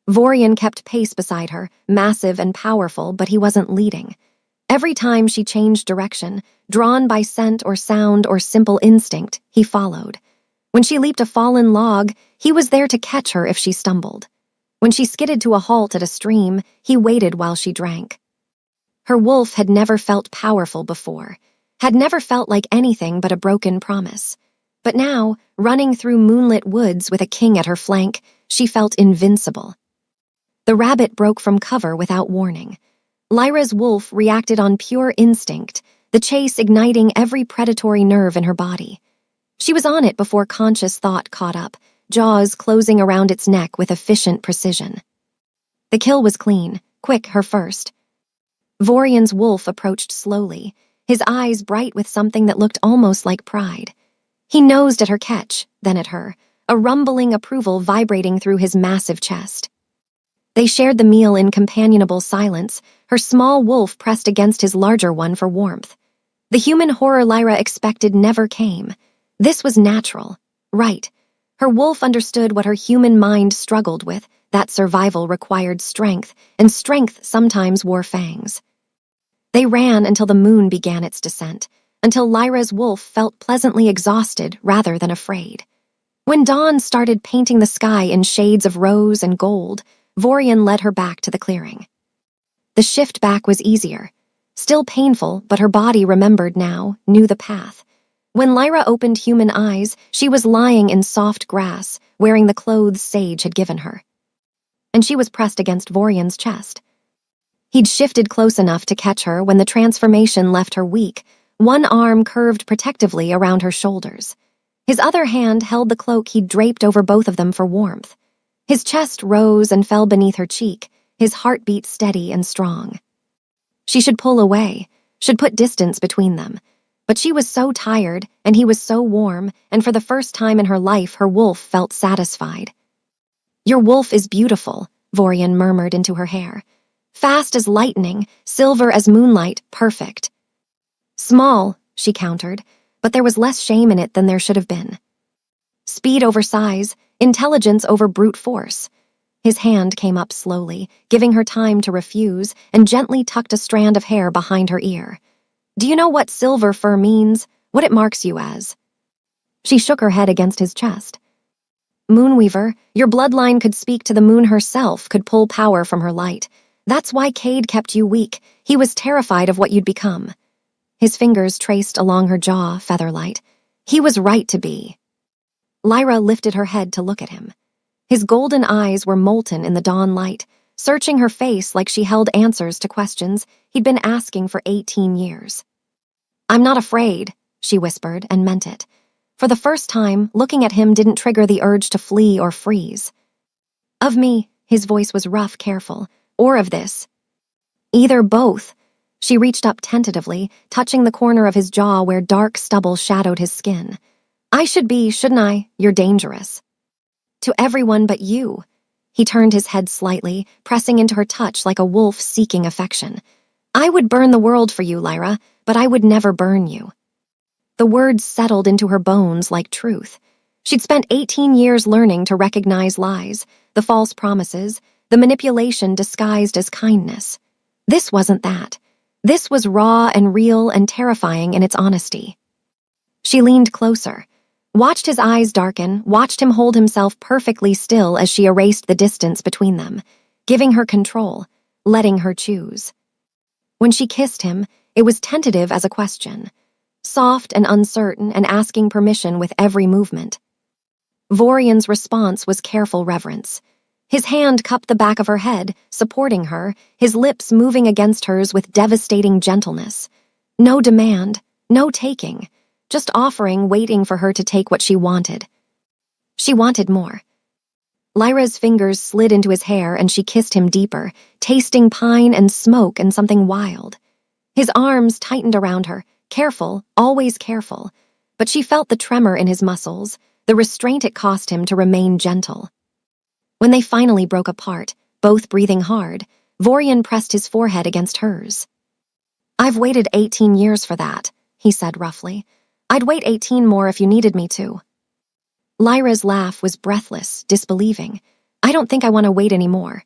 [SPEAKER 1] Vorian kept pace beside her, massive and powerful, but he wasn't leading. Every time she changed direction, drawn by scent or sound or simple instinct, he followed. When she leaped a fallen log, he was there to catch her if she stumbled. When she skidded to a halt at a stream, he waited while she drank. Her wolf had never felt powerful before, had never felt like anything but a broken promise. But now, running through moonlit woods with a king at her flank, she felt invincible. The rabbit broke from cover without warning. Lyra's wolf reacted on pure instinct, the chase igniting every predatory nerve in her body. She was on it before conscious thought caught up, jaws closing around its neck with efficient precision. The kill was clean, quick her first. Vorian's wolf approached slowly, his eyes bright with something that looked almost like pride. He nosed at her catch, then at her, a rumbling approval vibrating through his massive chest. They shared the meal in companionable silence, her small wolf pressed against his larger one for warmth. The human horror Lyra expected never came. This was natural, right. Her wolf understood what her human mind struggled with, that survival required strength, and strength sometimes wore fangs. They ran until the moon began its descent, until Lyra's wolf felt pleasantly exhausted rather than afraid. When dawn started painting the sky in shades of rose and gold, Vorian led her back to the clearing. The shift back was easier. Still painful, but her body remembered now, knew the path. When Lyra opened human eyes, she was lying in soft grass, wearing the clothes Sage had given her. And she was pressed against Vorian's chest. He'd shifted close enough to catch her when the transformation left her weak, one arm curved protectively around her shoulders. His other hand held the cloak he'd draped over both of them for warmth. His chest rose and fell beneath her cheek, his heartbeat steady and strong. She should pull away, should put distance between them. But she was so tired, and he was so warm, and for the first time in her life her wolf felt satisfied. "Your wolf is beautiful," Vorian murmured into her hair. "Fast as lightning, silver as moonlight, perfect." "Small," she countered, but there was less shame in it than there should have been. Speed over size, intelligence over brute force. His hand came up slowly, giving her time to refuse, and gently tucked a strand of hair behind her ear. "Do you know what silver fur means? What it marks you as?" She shook her head against his chest. "Moonweaver, your bloodline could speak to the moon herself, could pull power from her light. That's why Cade kept you weak. He was terrified of what you'd become." His fingers traced along her jaw, featherlight. He was right to be. Lyra lifted her head to look at him. His golden eyes were molten in the dawn light, searching her face like she held answers to questions he'd been asking for 18 years. "I'm not afraid," she whispered, and meant it. For the first time, looking at him didn't trigger the urge to flee or freeze. "Of me," his voice was rough, careful, "or of this?" "Either, both." She reached up tentatively, touching the corner of his jaw where dark stubble shadowed his skin. "I should be, shouldn't I? You're dangerous." "To everyone but you." He turned his head slightly, pressing into her touch like a wolf seeking affection. "I would burn the world for you, Lyra, but I would never burn you." The words settled into her bones like truth. She'd spent 18 years learning to recognize lies, the false promises, the manipulation disguised as kindness. This wasn't that. This was raw and real and terrifying in its honesty. She leaned closer, watched his eyes darken, watched him hold himself perfectly still as she erased the distance between them, giving her control, letting her choose. When she kissed him, it was tentative as a question, soft and uncertain and asking permission with every movement. Vorian's response was careful reverence. His hand cupped the back of her head, supporting her, his lips moving against hers with devastating gentleness. No demand, No taking, just offering, waiting for her to take what she wanted. She wanted more. Lyra's fingers slid into his hair and she kissed him deeper, tasting pine and smoke and something wild. His arms tightened around her, careful, always careful, but she felt the tremor in his muscles, the restraint it cost him to remain gentle. When they finally broke apart, both breathing hard, Vorian pressed his forehead against hers. "I've waited 18 years for that," he said roughly. "I'd wait 18 more if you needed me to." Lyra's laugh was breathless, disbelieving. "I don't think I want to wait anymore."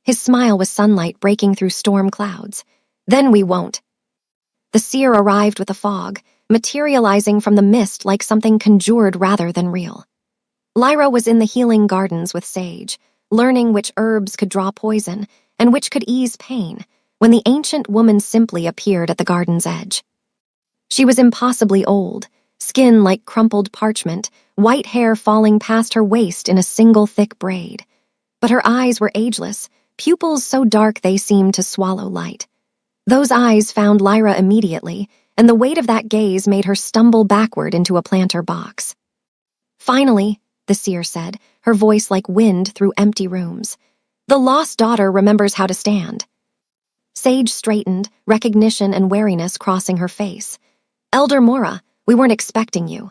[SPEAKER 1] His smile was sunlight breaking through storm clouds. "Then we won't." The seer arrived with a fog, materializing from the mist like something conjured rather than real. Lyra was in the healing gardens with Sage, learning which herbs could draw poison and which could ease pain, when the ancient woman simply appeared at the garden's edge. She was impossibly old, skin like crumpled parchment, white hair falling past her waist in a single thick braid. But her eyes were ageless, pupils so dark they seemed to swallow light. Those eyes found Lyra immediately, and the weight of that gaze made her stumble backward into a planter box. "Finally," the seer said, her voice like wind through empty rooms. "The lost daughter remembers how to stand." Sage straightened, recognition and wariness crossing her face. "Elder Mora, we weren't expecting you."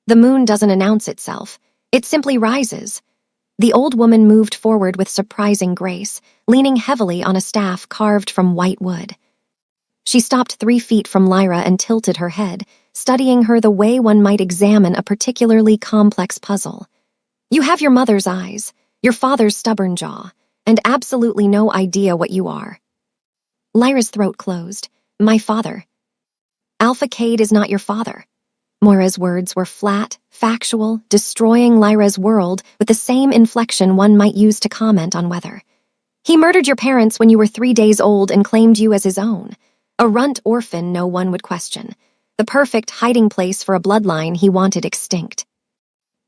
[SPEAKER 1] "The moon doesn't announce itself. It simply rises." The old woman moved forward with surprising grace, leaning heavily on a staff carved from white wood. She stopped 3 feet from Lyra and tilted her head, studying her the way one might examine a particularly complex puzzle. "You have your mother's eyes, your father's stubborn jaw, and absolutely no idea what you are." Lyra's throat closed. "My father." "Alpha Cade is not your father." Moira's words were flat, factual, destroying Lyra's world with the same inflection one might use to comment on weather. "He murdered your parents when you were 3 days old and claimed you as his own. A runt orphan no one would question. The perfect hiding place for a bloodline he wanted extinct."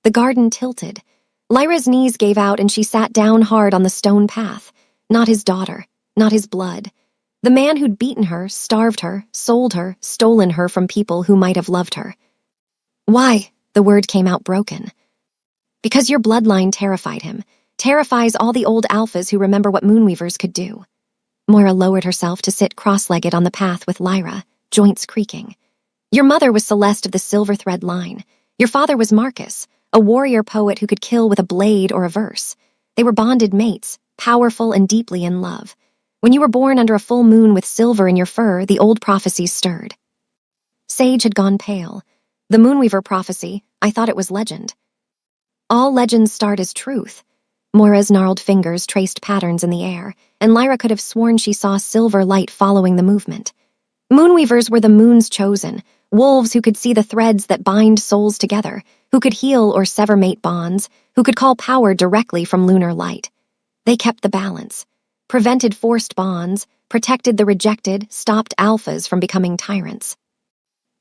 [SPEAKER 1] The garden tilted. Lyra's knees gave out and she sat down hard on the stone path. Not his daughter, not his blood. The man who'd beaten her, starved her, sold her, stolen her from people who might have loved her. "Why?" The word came out broken. "Because your bloodline terrified him. Terrifies all the old alphas who remember what Moonweavers could do." Moira lowered herself to sit cross-legged on the path with Lyra, joints creaking. "Your mother was Celeste of the Silver Thread line. Your father was Marcus, a warrior poet who could kill with a blade or a verse. They were bonded mates, powerful and deeply in love. When you were born under a full moon with silver in your fur, the old prophecies stirred." Sage had gone pale. "The Moonweaver prophecy, I thought it was legend." "All legends start as truth." Moira's gnarled fingers traced patterns in the air, and Lyra could have sworn she saw silver light following the movement. Moonweavers were the moon's chosen, wolves who could see the threads that bind souls together, who could heal or sever mate bonds, who could call power directly from lunar light. They kept the balance, prevented forced bonds, protected the rejected, stopped alphas from becoming tyrants.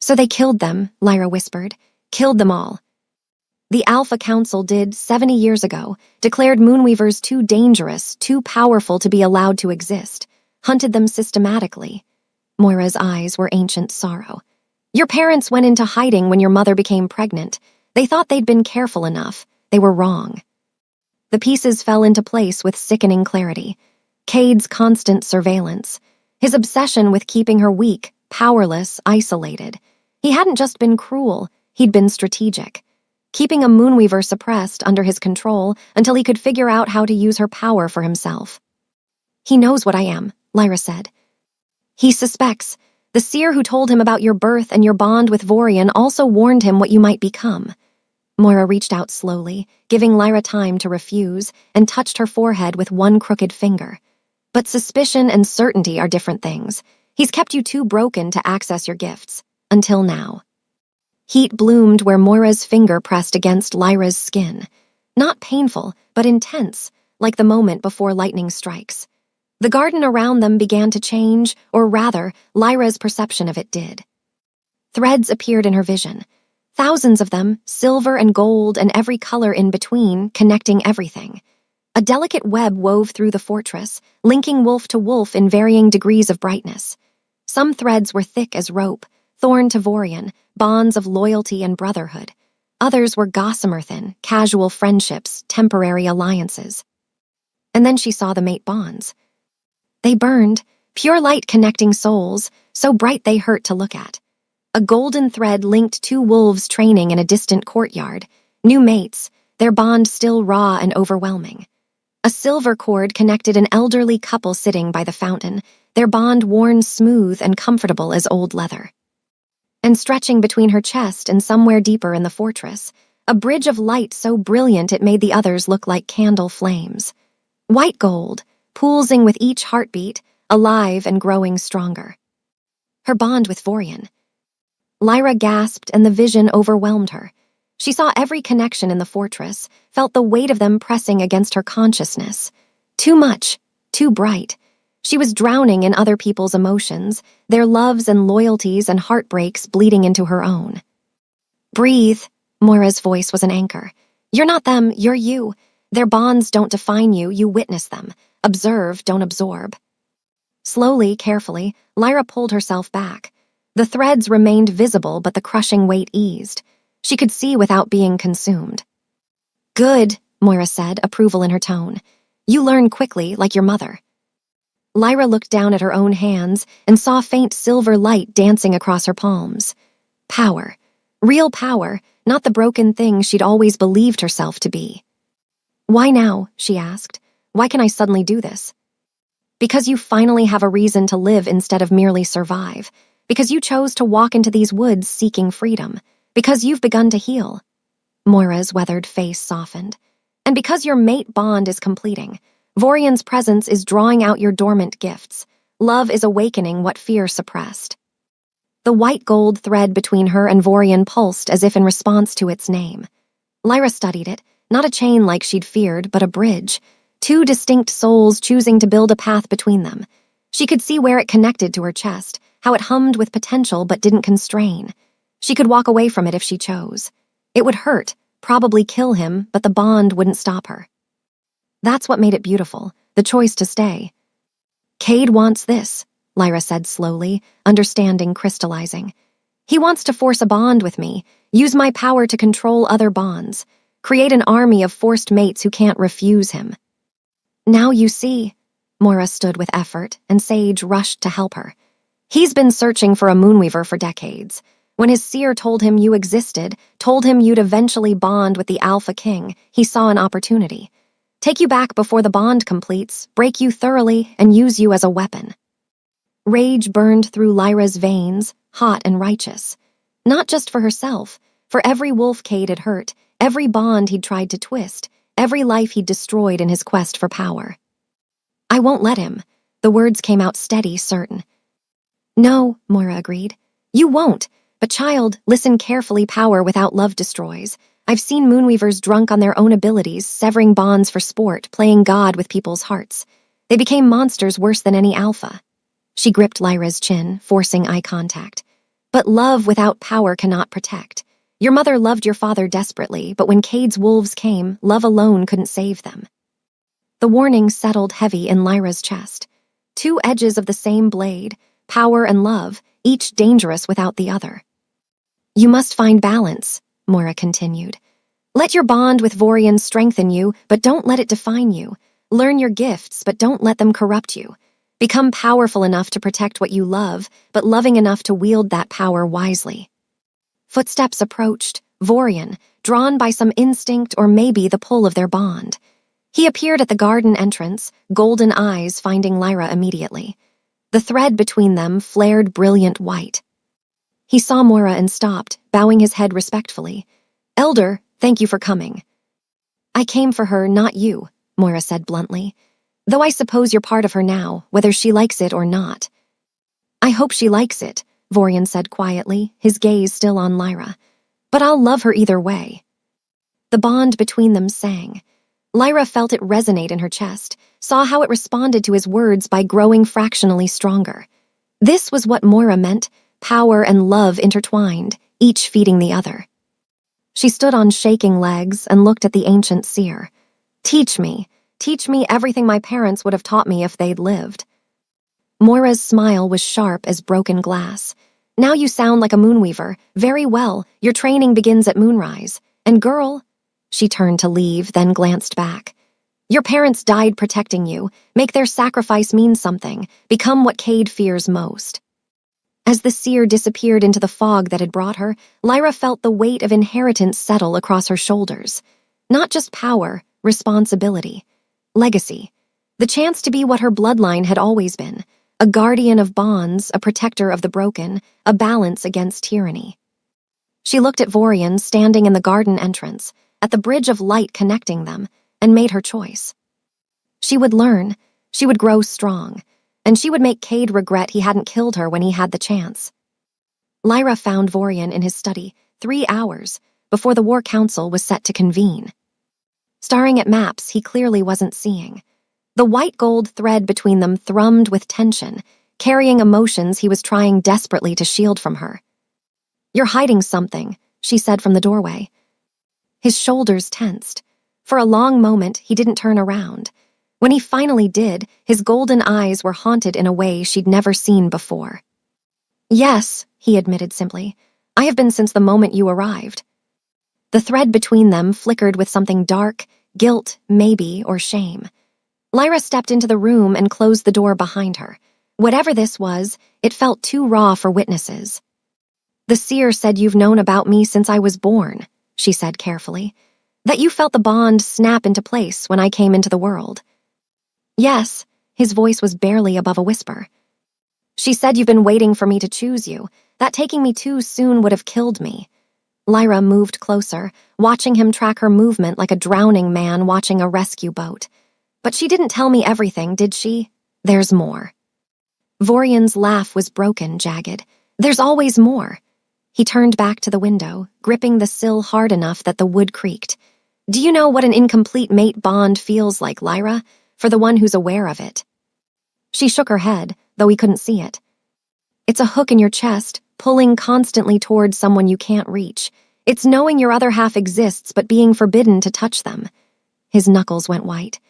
[SPEAKER 1] "So they killed them," Lyra whispered. "Killed them all." "The Alpha Council did 70 years ago, declared Moonweavers too dangerous, too powerful to be allowed to exist, hunted them systematically." Moira's eyes were ancient sorrow. "Your parents went into hiding when your mother became pregnant. They thought they'd been careful enough. They were wrong." The pieces fell into place with sickening clarity. Cade's constant surveillance, his obsession with keeping her weak, powerless, isolated. He hadn't just been cruel, he'd been strategic. Keeping a Moonweaver suppressed under his control until he could figure out how to use her power for himself. "He knows what I am," Lyra said. "He suspects. The seer who told him about your birth and your bond with Vorian also warned him what you might become." Moira reached out slowly, giving Lyra time to refuse, and touched her forehead with one crooked finger. "But suspicion and certainty are different things. He's kept you too broken to access your gifts. Until now." Heat bloomed where Moira's finger pressed against Lyra's skin. Not painful, but intense, like the moment before lightning strikes. The garden around them began to change, or rather, Lyra's perception of it did. Threads appeared in her vision. Thousands of them, silver and gold and every color in between, connecting everything. A delicate web wove through the fortress, linking wolf to wolf in varying degrees of brightness. Some threads were thick as rope, Thorn to Vorian, bonds of loyalty and brotherhood. Others were gossamer thin, casual friendships, temporary alliances. And then she saw the mate bonds. They burned, pure light connecting souls, so bright they hurt to look at. A golden thread linked two wolves training in a distant courtyard, new mates, their bond still raw and overwhelming. A silver cord connected an elderly couple sitting by the fountain, their bond worn smooth and comfortable as old leather. And stretching between her chest and somewhere deeper in the fortress, a bridge of light so brilliant it made the others look like candle flames. White gold, pulsing with each heartbeat, alive and growing stronger. Her bond with Vorian. Lyra gasped and the vision overwhelmed her. She saw every connection in the fortress, felt the weight of them pressing against her consciousness. Too much, too bright. She was drowning in other people's emotions, their loves and loyalties and heartbreaks bleeding into her own. Breathe, Moira's voice was an anchor. You're not them, you're you. Their bonds don't define you, you witness them. Observe, don't absorb. Slowly, carefully, Lyra pulled herself back. The threads remained visible, but the crushing weight eased. She could see without being consumed. Good, Moira said, approval in her tone. You learn quickly, like your mother. Lyra looked down at her own hands and saw faint silver light dancing across her palms. Power. Real power, not the broken thing she'd always believed herself to be. Why now? She asked. Why can I suddenly do this? Because you finally have a reason to live instead of merely survive. Because you chose to walk into these woods seeking freedom. Because you've begun to heal. Moira's weathered face softened. And because your mate bond is completing. Vorian's presence is drawing out your dormant gifts. Love is awakening what fear suppressed. The white gold thread between her and Vorian pulsed as if in response to its name. Lyra studied it, not a chain like she'd feared, but a bridge. Two distinct souls choosing to build a path between them. She could see where it connected to her chest, how it hummed with potential but didn't constrain. She could walk away from it if she chose. It would hurt, probably kill him, but the bond wouldn't stop her. That's what made it beautiful, the choice to stay. Cade wants this, Lyra said slowly, understanding crystallizing. He wants to force a bond with me, use my power to control other bonds, create an army of forced mates who can't refuse him. Now you see, Moira stood with effort, and Sage rushed to help her. He's been searching for a Moonweaver for decades. When his seer told him you existed, told him you'd eventually bond with the Alpha King, he saw an opportunity. Take you back before the bond completes, break you thoroughly, and use you as a weapon. Rage burned through Lyra's veins, hot and righteous. Not just for herself, for every wolf Cade had hurt, every bond he'd tried to twist, every life he'd destroyed in his quest for power. I won't let him. The words came out steady, certain. No, Moira agreed. You won't. But child, listen carefully, power without love destroys. I've seen Moonweavers drunk on their own abilities, severing bonds for sport, playing God with people's hearts. They became monsters worse than any alpha. She gripped Lyra's chin, forcing eye contact. But love without power cannot protect. Your mother loved your father desperately, but when Cade's wolves came, love alone couldn't save them. The warning settled heavy in Lyra's chest. Two edges of the same blade, power and love, each dangerous without the other. You must find balance, Moira continued. Let your bond with Vorian strengthen you, but don't let it define you. Learn your gifts, but don't let them corrupt you. Become powerful enough to protect what you love, but loving enough to wield that power wisely. Footsteps approached, Vorian, drawn by some instinct or maybe the pull of their bond. He appeared at the garden entrance, golden eyes finding Lyra immediately. The thread between them flared brilliant white. He saw Moira and stopped, bowing his head respectfully. Elder, thank you for coming. I came for her, not you, Moira said bluntly. Though I suppose you're part of her now, whether she likes it or not. I hope she likes it, Vorian said quietly, his gaze still on Lyra. But I'll love her either way. The bond between them sang. Lyra felt it resonate in her chest, saw how it responded to his words by growing fractionally stronger. This was what Moira meant, power and love intertwined, each feeding the other. She stood on shaking legs and looked at the ancient seer. Teach me everything my parents would have taught me if they'd lived. Moira's smile was sharp as broken glass. Now you sound like a moonweaver. Very well, your training begins at moonrise. And girl, she turned to leave, then glanced back. Your parents died protecting you. Make their sacrifice mean something. Become what Cade fears most. As the seer disappeared into the fog that had brought her, Lyra felt the weight of inheritance settle across her shoulders. Not just power, responsibility. Legacy. The chance to be what her bloodline had always been. A guardian of bonds, a protector of the broken, a balance against tyranny. She looked at Vorian standing in the garden entrance, at the bridge of light connecting them, and made her choice. She would learn, she would grow strong, and she would make Cade regret he hadn't killed her when he had the chance. Lyra found Vorian in his study 3 hours before the War Council was set to convene. Staring at maps he clearly wasn't seeing. The white-gold thread between them thrummed with tension, carrying emotions he was trying desperately to shield from her. "You're hiding something," she said from the doorway. His shoulders tensed. For a long moment, he didn't turn around. When he finally did, his golden eyes were haunted in a way she'd never seen before. "Yes," he admitted simply. "I have been since the moment you arrived." The thread between them flickered with something dark, guilt, maybe, or shame. Lyra stepped into the room and closed the door behind her. Whatever this was, it felt too raw for witnesses. "The seer said you've known about me since I was born," she said carefully. "That you felt the bond snap into place when I came into the world." "Yes," his voice was barely above a whisper. "She said you've been waiting for me to choose you. That taking me too soon would have killed me." Lyra moved closer, watching him track her movement like a drowning man watching a rescue boat. "But she didn't tell me everything, did she? There's more." Vorian's laugh was broken, jagged. "There's always more." He turned back to the window, gripping the sill hard enough that the wood creaked. "Do you know what an incomplete mate bond feels like, Lyra? For the one who's aware of it." She shook her head, though he couldn't see it. "It's a hook in your chest, pulling constantly towards someone you can't reach. It's knowing your other half exists but being forbidden to touch them." His knuckles went white.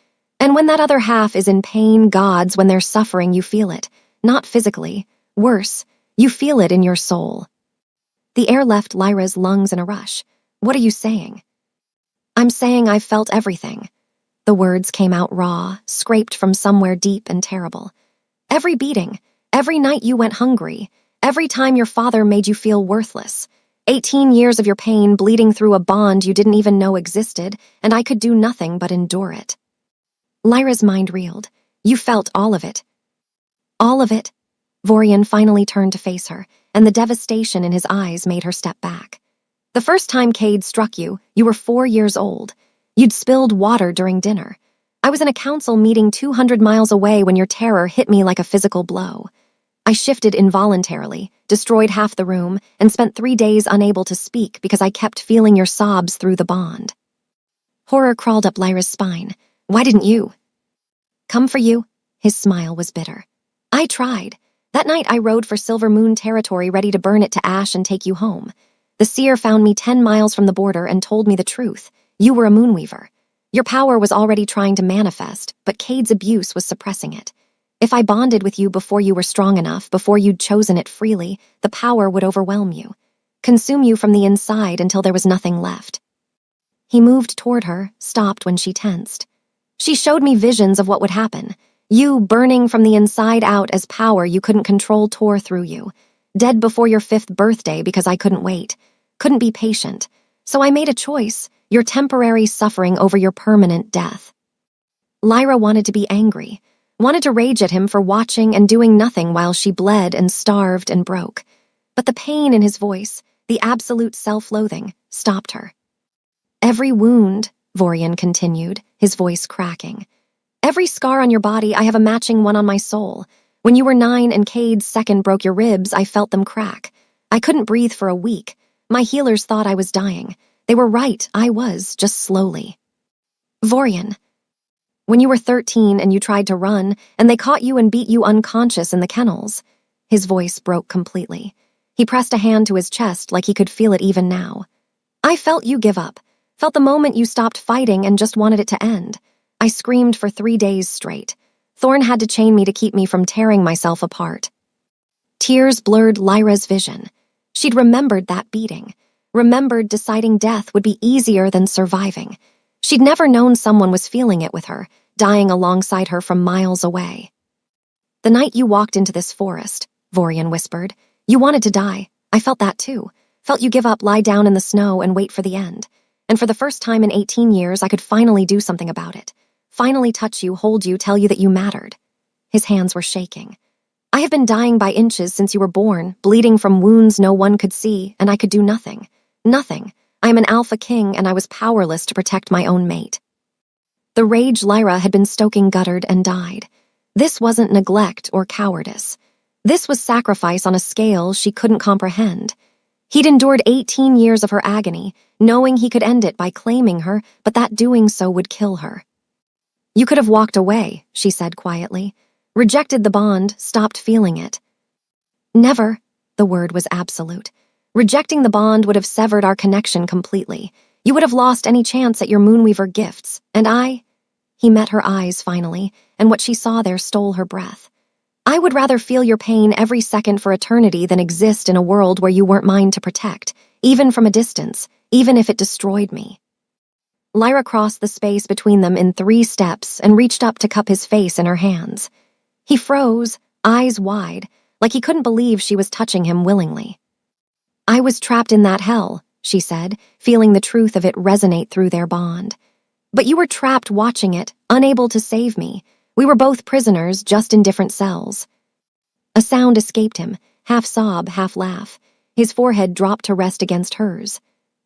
[SPEAKER 1] "And when that other half is in pain, gods, when they're suffering, you feel it. Not physically. Worse, you feel it in your soul." The air left Lyra's lungs in a rush. "What are you saying?" "I'm saying I've felt everything." The words came out raw, scraped from somewhere deep and terrible. "Every beating, every night you went hungry, every time your father made you feel worthless. 18 years of your pain bleeding through a bond you didn't even know existed, and I could do nothing but endure it." Lyra's mind reeled. "You felt all of it." "All of it?" Vorian finally turned to face her, and the devastation in his eyes made her step back. "The first time Cade struck you, you were 4 years old. You'd spilled water during dinner. I was in a council meeting 200 miles away when your terror hit me like a physical blow. I shifted involuntarily, destroyed half the room, and spent 3 days unable to speak because I kept feeling your sobs through the bond." Horror crawled up Lyra's spine. "Why didn't you?" "Come for you?" His smile was bitter. "I tried. That night I rode for Silver Moon territory ready to burn it to ash and take you home. The seer found me 10 miles from the border and told me the truth. You were a moonweaver. Your power was already trying to manifest, but Cade's abuse was suppressing it. If I bonded with you before you were strong enough, before you'd chosen it freely, the power would overwhelm you, consume you from the inside until there was nothing left." He moved toward her, stopped when she tensed. "She showed me visions of what would happen. You burning from the inside out as power you couldn't control tore through you. Dead before your 5th birthday because I couldn't wait. Couldn't be patient. So I made a choice, your temporary suffering over your permanent death." Lyra wanted to be angry, wanted to rage at him for watching and doing nothing while she bled and starved and broke. But the pain in his voice, the absolute self-loathing, stopped her. "Every wound," Vorian continued, his voice cracking. "Every scar on your body, I have a matching one on my soul. When you were 9 and Cade's second broke your ribs, I felt them crack. I couldn't breathe for a week. My healers thought I was dying. They were right, I was, just slowly." "Vorian, when you were 13 and you tried to run, and they caught you and beat you unconscious in the kennels." His voice broke completely. He pressed a hand to his chest like he could feel it even now. "I felt you give up. Felt the moment you stopped fighting and just wanted it to end. I screamed for 3 days straight. Thorn had to chain me to keep me from tearing myself apart." Tears blurred Lyra's vision. She'd remembered that beating, remembered deciding death would be easier than surviving. She'd never known someone was feeling it with her, dying alongside her from miles away. "The night you walked into this forest," Vorian whispered, "you wanted to die. I felt that too. Felt you give up, lie down in the snow, and wait for the end. And for the first time in 18 years, I could finally do something about it. Finally touch you, hold you, tell you that you mattered." His hands were shaking. "I have been dying by inches since you were born, bleeding from wounds no one could see, and I could do nothing. Nothing. I am an alpha king, and I was powerless to protect my own mate." The rage Lyra had been stoking guttered and died. This wasn't neglect or cowardice. This was sacrifice on a scale she couldn't comprehend. He'd endured 18 years of her agony, knowing he could end it by claiming her, but that doing so would kill her. "You could have walked away," she said quietly. "Rejected the bond, stopped feeling it." "Never." The word was absolute. "Rejecting the bond would have severed our connection completely. You would have lost any chance at your Moonweaver gifts, and I—" He met her eyes finally, and what she saw there stole her breath. "I would rather feel your pain every second for eternity than exist in a world where you weren't mine to protect, even from a distance, even if it destroyed me." Lyra crossed the space between them in 3 steps and reached up to cup his face in her hands. He froze, eyes wide, like he couldn't believe she was touching him willingly. "I was trapped in that hell," she said, feeling the truth of it resonate through their bond. "But you were trapped watching it, unable to save me. We were both prisoners, just in different cells." A sound escaped him, half sob, half laugh. His forehead dropped to rest against hers.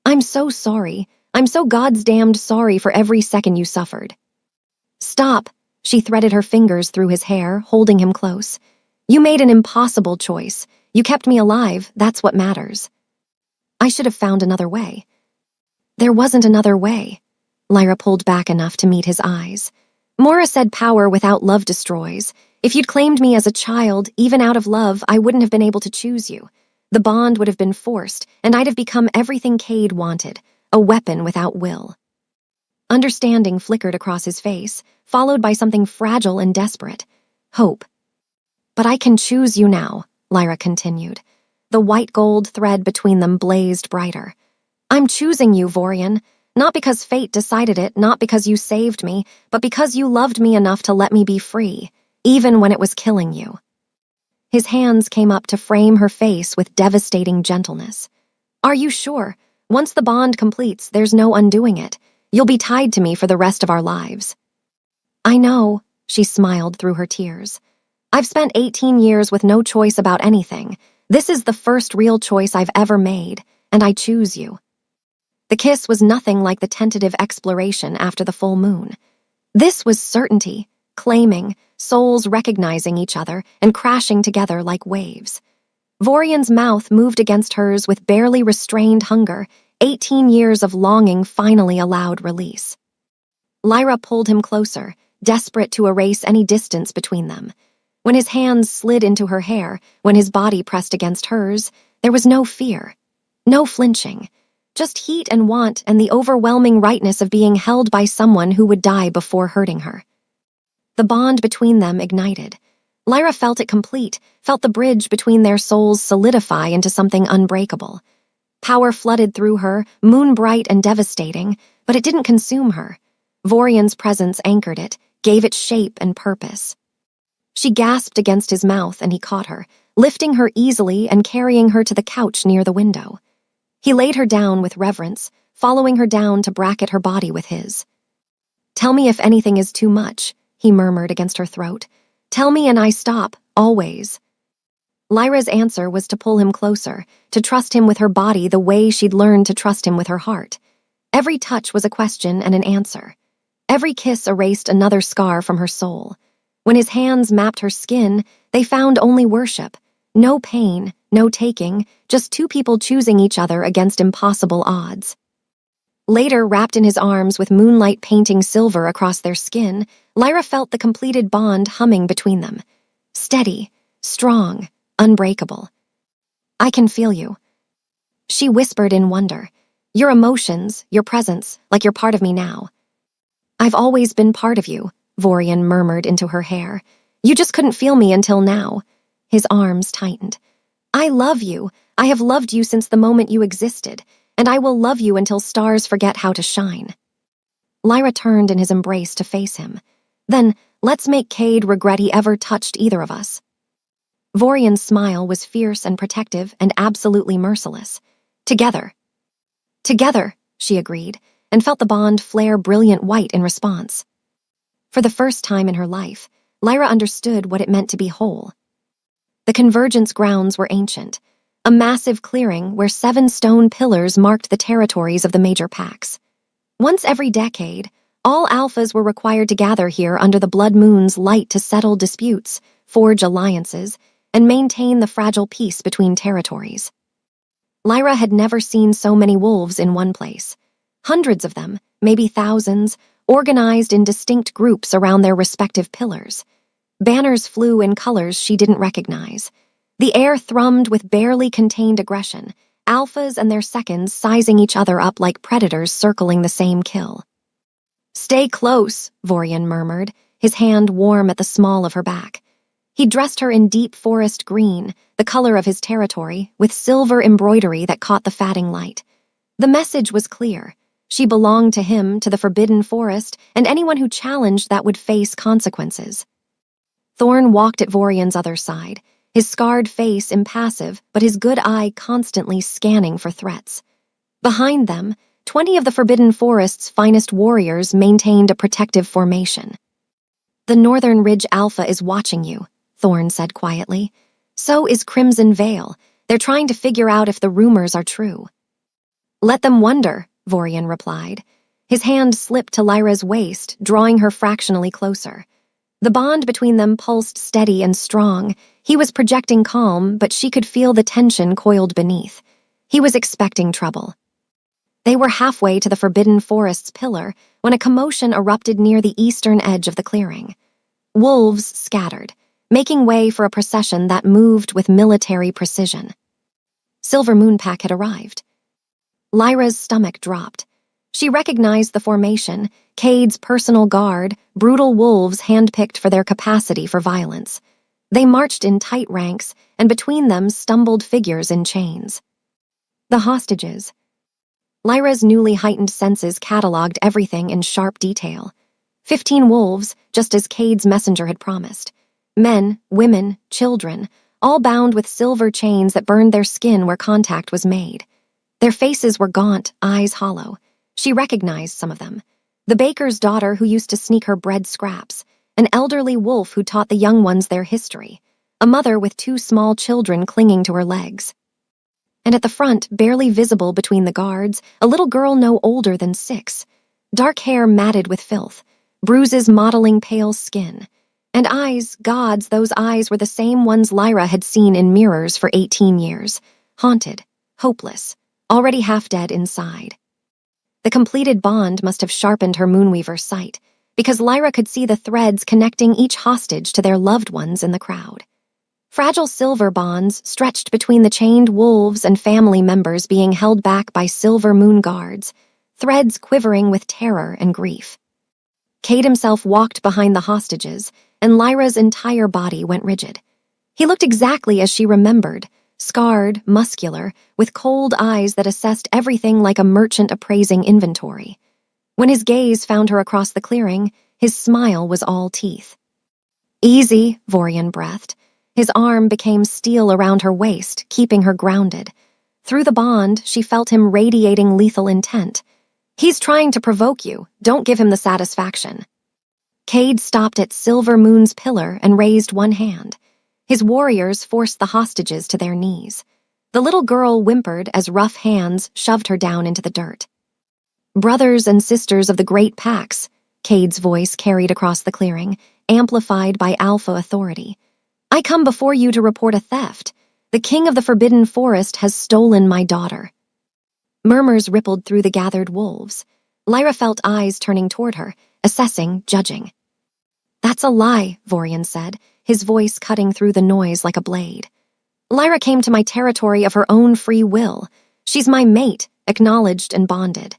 [SPEAKER 1] "I'm so sorry. I'm so goddamned sorry for every second you suffered." "Stop." She threaded her fingers through his hair, holding him close. "You made an impossible choice. You kept me alive, that's what matters." "I should have found another way." "There wasn't another way." Lyra pulled back enough to meet his eyes. "Mora said power without love destroys. If you'd claimed me as a child, even out of love, I wouldn't have been able to choose you. The bond would have been forced, and I'd have become everything Cade wanted, a weapon without will." Understanding flickered across his face, followed by something fragile and desperate. Hope. "But I can choose you now," Lyra continued. The white gold thread between them blazed brighter. "I'm choosing you, Vorian. Not because fate decided it, not because you saved me, but because you loved me enough to let me be free, even when it was killing you." His hands came up to frame her face with devastating gentleness. "Are you sure? Once the bond completes, there's no undoing it. You'll be tied to me for the rest of our lives." "I know," she smiled through her tears. "I've spent 18 years with no choice about anything. This is the first real choice I've ever made, and I choose you." The kiss was nothing like the tentative exploration after the full moon. This was certainty, claiming, souls recognizing each other and crashing together like waves. Vorian's mouth moved against hers with barely restrained hunger. 18 years of longing finally allowed release. Lyra pulled him closer, desperate to erase any distance between them. When his hands slid into her hair, when his body pressed against hers, there was no fear, no flinching. Just heat and want and the overwhelming rightness of being held by someone who would die before hurting her. The bond between them ignited. Lyra felt it complete, felt the bridge between their souls solidify into something unbreakable. Power flooded through her, moon-bright and devastating, but it didn't consume her. Vorian's presence anchored it, gave it shape and purpose. She gasped against his mouth and he caught her, lifting her easily and carrying her to the couch near the window. He laid her down with reverence, following her down to bracket her body with his. "Tell me if anything is too much," he murmured against her throat. "Tell me and I stop, always." Lyra's answer was to pull him closer, to trust him with her body the way she'd learned to trust him with her heart. Every touch was a question and an answer. Every kiss erased another scar from her soul. When his hands mapped her skin, they found only worship. No pain, no taking, just 2 people choosing each other against impossible odds. Later, wrapped in his arms with moonlight painting silver across their skin, Lyra felt the completed bond humming between them. Steady, strong, unbreakable. "I can feel you," she whispered in wonder. "Your emotions, your presence, like you're part of me now." "I've always been part of you," Vorian murmured into her hair. "You just couldn't feel me until now." His arms tightened. I love you. I have loved you since the moment you existed, and I will love you until stars forget how to shine. Lyra turned in his embrace to face him. Then, let's make Cade regret he ever touched either of us. Vorian's smile was fierce and protective and absolutely merciless. Together. Together, she agreed, and felt the bond flare brilliant white in response. For the first time in her life, Lyra understood what it meant to be whole. The Convergence grounds were ancient, a massive clearing where 7 stone pillars marked the territories of the major packs. Once every decade, all alphas were required to gather here under the blood moon's light to settle disputes, forge alliances, and maintain the fragile peace between territories. Lyra had never seen so many wolves in one place. Hundreds of them, maybe thousands, organized in distinct groups around their respective pillars. Banners flew in colors she didn't recognize. The air thrummed with barely contained aggression, alphas and their seconds sizing each other up like predators circling the same kill. Stay close, Vorian murmured, his hand warm at the small of her back. He dressed her in deep forest green, the color of his territory, with silver embroidery that caught the fading light. The message was clear. She belonged to him, to the Forbidden Forest, and anyone who challenged that would face consequences. Thorn walked at Vorian's other side, his scarred face impassive, but his good eye constantly scanning for threats. Behind them, 20 of the Forbidden Forest's finest warriors maintained a protective formation. The Northern Ridge Alpha is watching you, Thorn said quietly. So is Crimson Veil. They're trying to figure out if the rumors are true. Let them wonder, Vorian replied. His hand slipped to Lyra's waist, drawing her fractionally closer. The bond between them pulsed steady and strong. He was projecting calm, but she could feel the tension coiled beneath. He was expecting trouble. They were halfway to the Forbidden Forest's pillar when a commotion erupted near the eastern edge of the clearing. Wolves scattered, making way for a procession that moved with military precision. Silver Moonpack had arrived. Lyra's stomach dropped. She recognized the formation, Cade's personal guard, brutal wolves handpicked for their capacity for violence. They marched in tight ranks, and between them stumbled figures in chains. The hostages. Lyra's newly heightened senses cataloged everything in sharp detail. 15 wolves, just as Cade's messenger had promised. Men, women, children, all bound with silver chains that burned their skin where contact was made. Their faces were gaunt, eyes hollow. She recognized some of them. The baker's daughter who used to sneak her bread scraps, an elderly wolf who taught the young ones their history, a mother with 2 small children clinging to her legs. And at the front, barely visible between the guards, a little girl no older than 6, dark hair matted with filth, bruises mottling pale skin, and eyes, gods, those eyes were the same ones Lyra had seen in mirrors for 18 years, haunted, hopeless, already half dead inside. The completed bond must have sharpened her Moonweaver's sight, because Lyra could see the threads connecting each hostage to their loved ones in the crowd. Fragile silver bonds stretched between the chained wolves and family members being held back by silver moon guards, threads quivering with terror and grief. Cade himself walked behind the hostages, and Lyra's entire body went rigid. He looked exactly as she remembered, scarred, muscular, with cold eyes that assessed everything like a merchant appraising inventory. When his gaze found her across the clearing, his smile was all teeth. Easy, Vorian breathed. His arm became steel around her waist, keeping her grounded. Through the bond, she felt him radiating lethal intent. He's trying to provoke you. Don't give him the satisfaction. Cade stopped at Silver Moon's pillar and raised one hand. His warriors forced the hostages to their knees. The little girl whimpered as rough hands shoved her down into the dirt. Brothers and sisters of the great packs, Cade's voice carried across the clearing, amplified by alpha authority. I come before you to report a theft. The king of the Forbidden Forest has stolen my daughter. Murmurs rippled through the gathered wolves. Lyra felt eyes turning toward her, assessing, judging. That's a lie, Vorian said, his voice cutting through the noise like a blade. Lyra came to my territory of her own free will. She's my mate, acknowledged and bonded.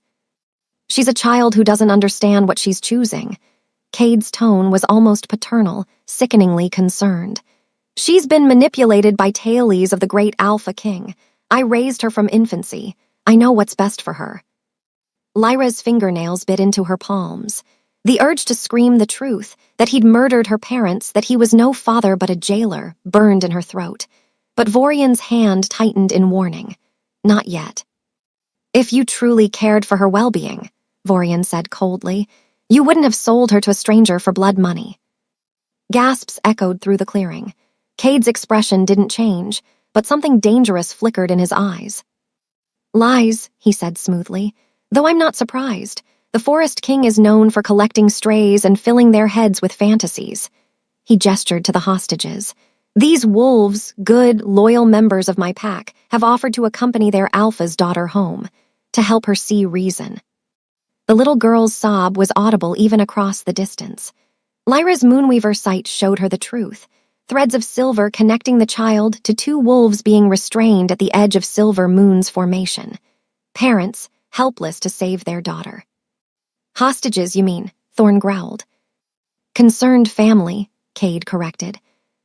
[SPEAKER 1] She's a child who doesn't understand what she's choosing. Cade's tone was almost paternal, sickeningly concerned. She's been manipulated by tailies of the great Alpha King. I raised her from infancy. I know what's best for her. Lyra's fingernails bit into her palms. The urge to scream the truth, that he'd murdered her parents, that he was no father but a jailer, burned in her throat. But Vorian's hand tightened in warning. Not yet. If you truly cared for her well-being, Vorian said coldly, you wouldn't have sold her to a stranger for blood money. Gasps echoed through the clearing. Cade's expression didn't change, but something dangerous flickered in his eyes. Lies, he said smoothly, though I'm not surprised. The Forest King is known for collecting strays and filling their heads with fantasies. He gestured to the hostages. These wolves, good, loyal members of my pack, have offered to accompany their alpha's daughter home, to help her see reason. The little girl's sob was audible even across the distance. Lyra's Moonweaver sight showed her the truth. Threads of silver connecting the child to two wolves being restrained at the edge of Silver Moon's formation. Parents, helpless to save their daughter. Hostages, you mean, Thorn growled. Concerned family, Cade corrected.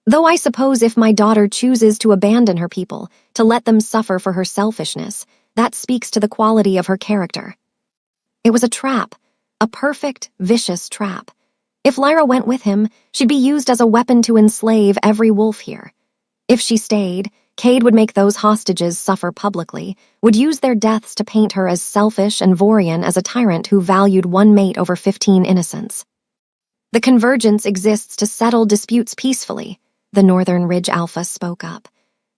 [SPEAKER 1] Though I suppose if my daughter chooses to abandon her people, to let them suffer for her selfishness, that speaks to the quality of her character. It was a trap, a perfect, vicious trap. If Lyra went with him, she'd be used as a weapon to enslave every wolf here. If she stayed, Cade would make those hostages suffer publicly, would use their deaths to paint her as selfish and Vorian as a tyrant who valued one mate over 15 innocents. The convergence exists to settle disputes peacefully, the Northern Ridge Alpha spoke up.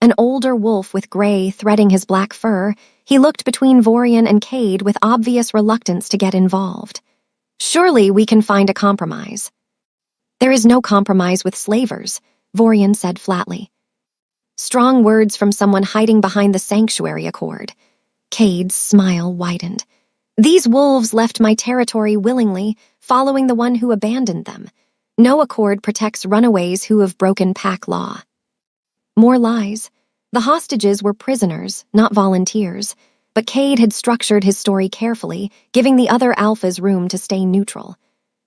[SPEAKER 1] An older wolf with gray threading his black fur, he looked between Vorian and Cade with obvious reluctance to get involved. Surely we can find a compromise. There is no compromise with slavers, Vorian said flatly. Strong words from someone hiding behind the sanctuary accord. Cade's smile widened. These wolves left my territory willingly, following the one who abandoned them. No accord protects runaways who have broken pack law. More lies. The hostages were prisoners, not volunteers, but Cade had structured his story carefully, giving the other alphas room to stay neutral,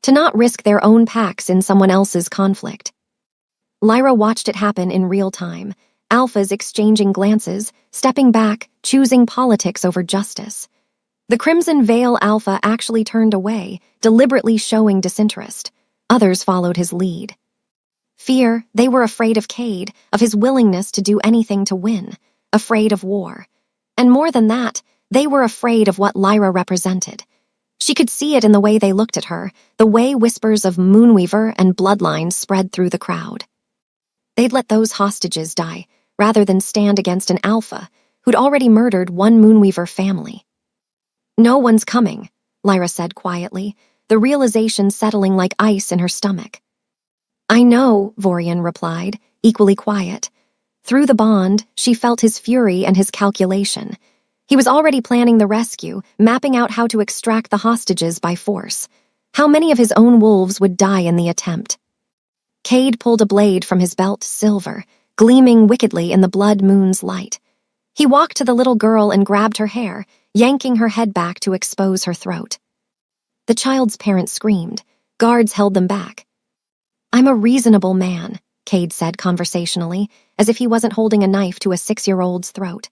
[SPEAKER 1] to not risk their own packs in someone else's conflict. Lyra watched it happen in real time, alphas exchanging glances, stepping back, choosing politics over justice. The Crimson Veil Alpha actually turned away, deliberately showing disinterest. Others followed his lead. Fear, they were afraid of Cade, of his willingness to do anything to win, afraid of war. And more than that, they were afraid of what Lyra represented. She could see it in the way they looked at her, the way whispers of Moonweaver and bloodlines spread through the crowd. They'd let those hostages die, rather than stand against an alpha who'd already murdered one Moonweaver family. No one's coming, Lyra said quietly, the realization settling like ice in her stomach. I know, Vorian replied, equally quiet. Through the bond, she felt his fury and his calculation. He was already planning the rescue, mapping out how to extract the hostages by force. How many of his own wolves would die in the attempt? Cade pulled a blade from his belt, silver, gleaming wickedly in the blood moon's light. He walked to the little girl and grabbed her hair, yanking her head back to expose her throat. The child's parents screamed. Guards held them back. I'm a reasonable man, Cade said conversationally, as if he wasn't holding a knife to a 6-year-old's throat.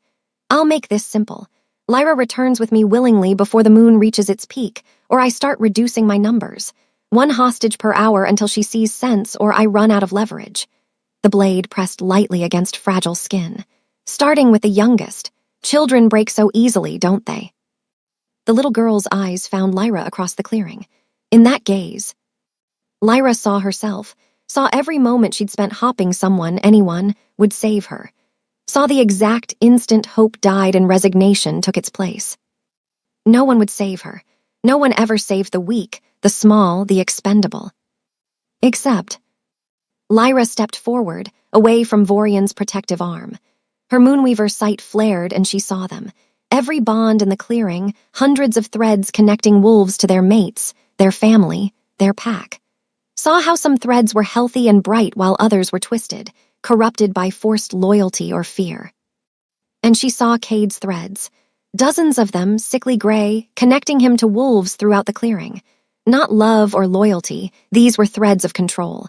[SPEAKER 1] I'll make this simple. Lyra returns with me willingly before the moon reaches its peak, or I start reducing my numbers. 1 hostage per hour until she sees sense, or I run out of leverage. The blade pressed lightly against fragile skin. Starting with the youngest. Children break so easily, don't they? The little girl's eyes found Lyra across the clearing. In that gaze, Lyra saw herself, saw every moment she'd spent hopping someone, anyone, would save her. Saw the exact instant hope died and resignation took its place. No one would save her. No one ever saved the weak, the small, the expendable. Except Lyra stepped forward, away from Vorian's protective arm. Her Moonweaver sight flared and she saw them. Every bond in the clearing, hundreds of threads connecting wolves to their mates, their family, their pack. Saw how some threads were healthy and bright while others were twisted, corrupted by forced loyalty or fear. And she saw Cade's threads, dozens of them, sickly gray, connecting him to wolves throughout the clearing. Not love or loyalty, these were threads of control.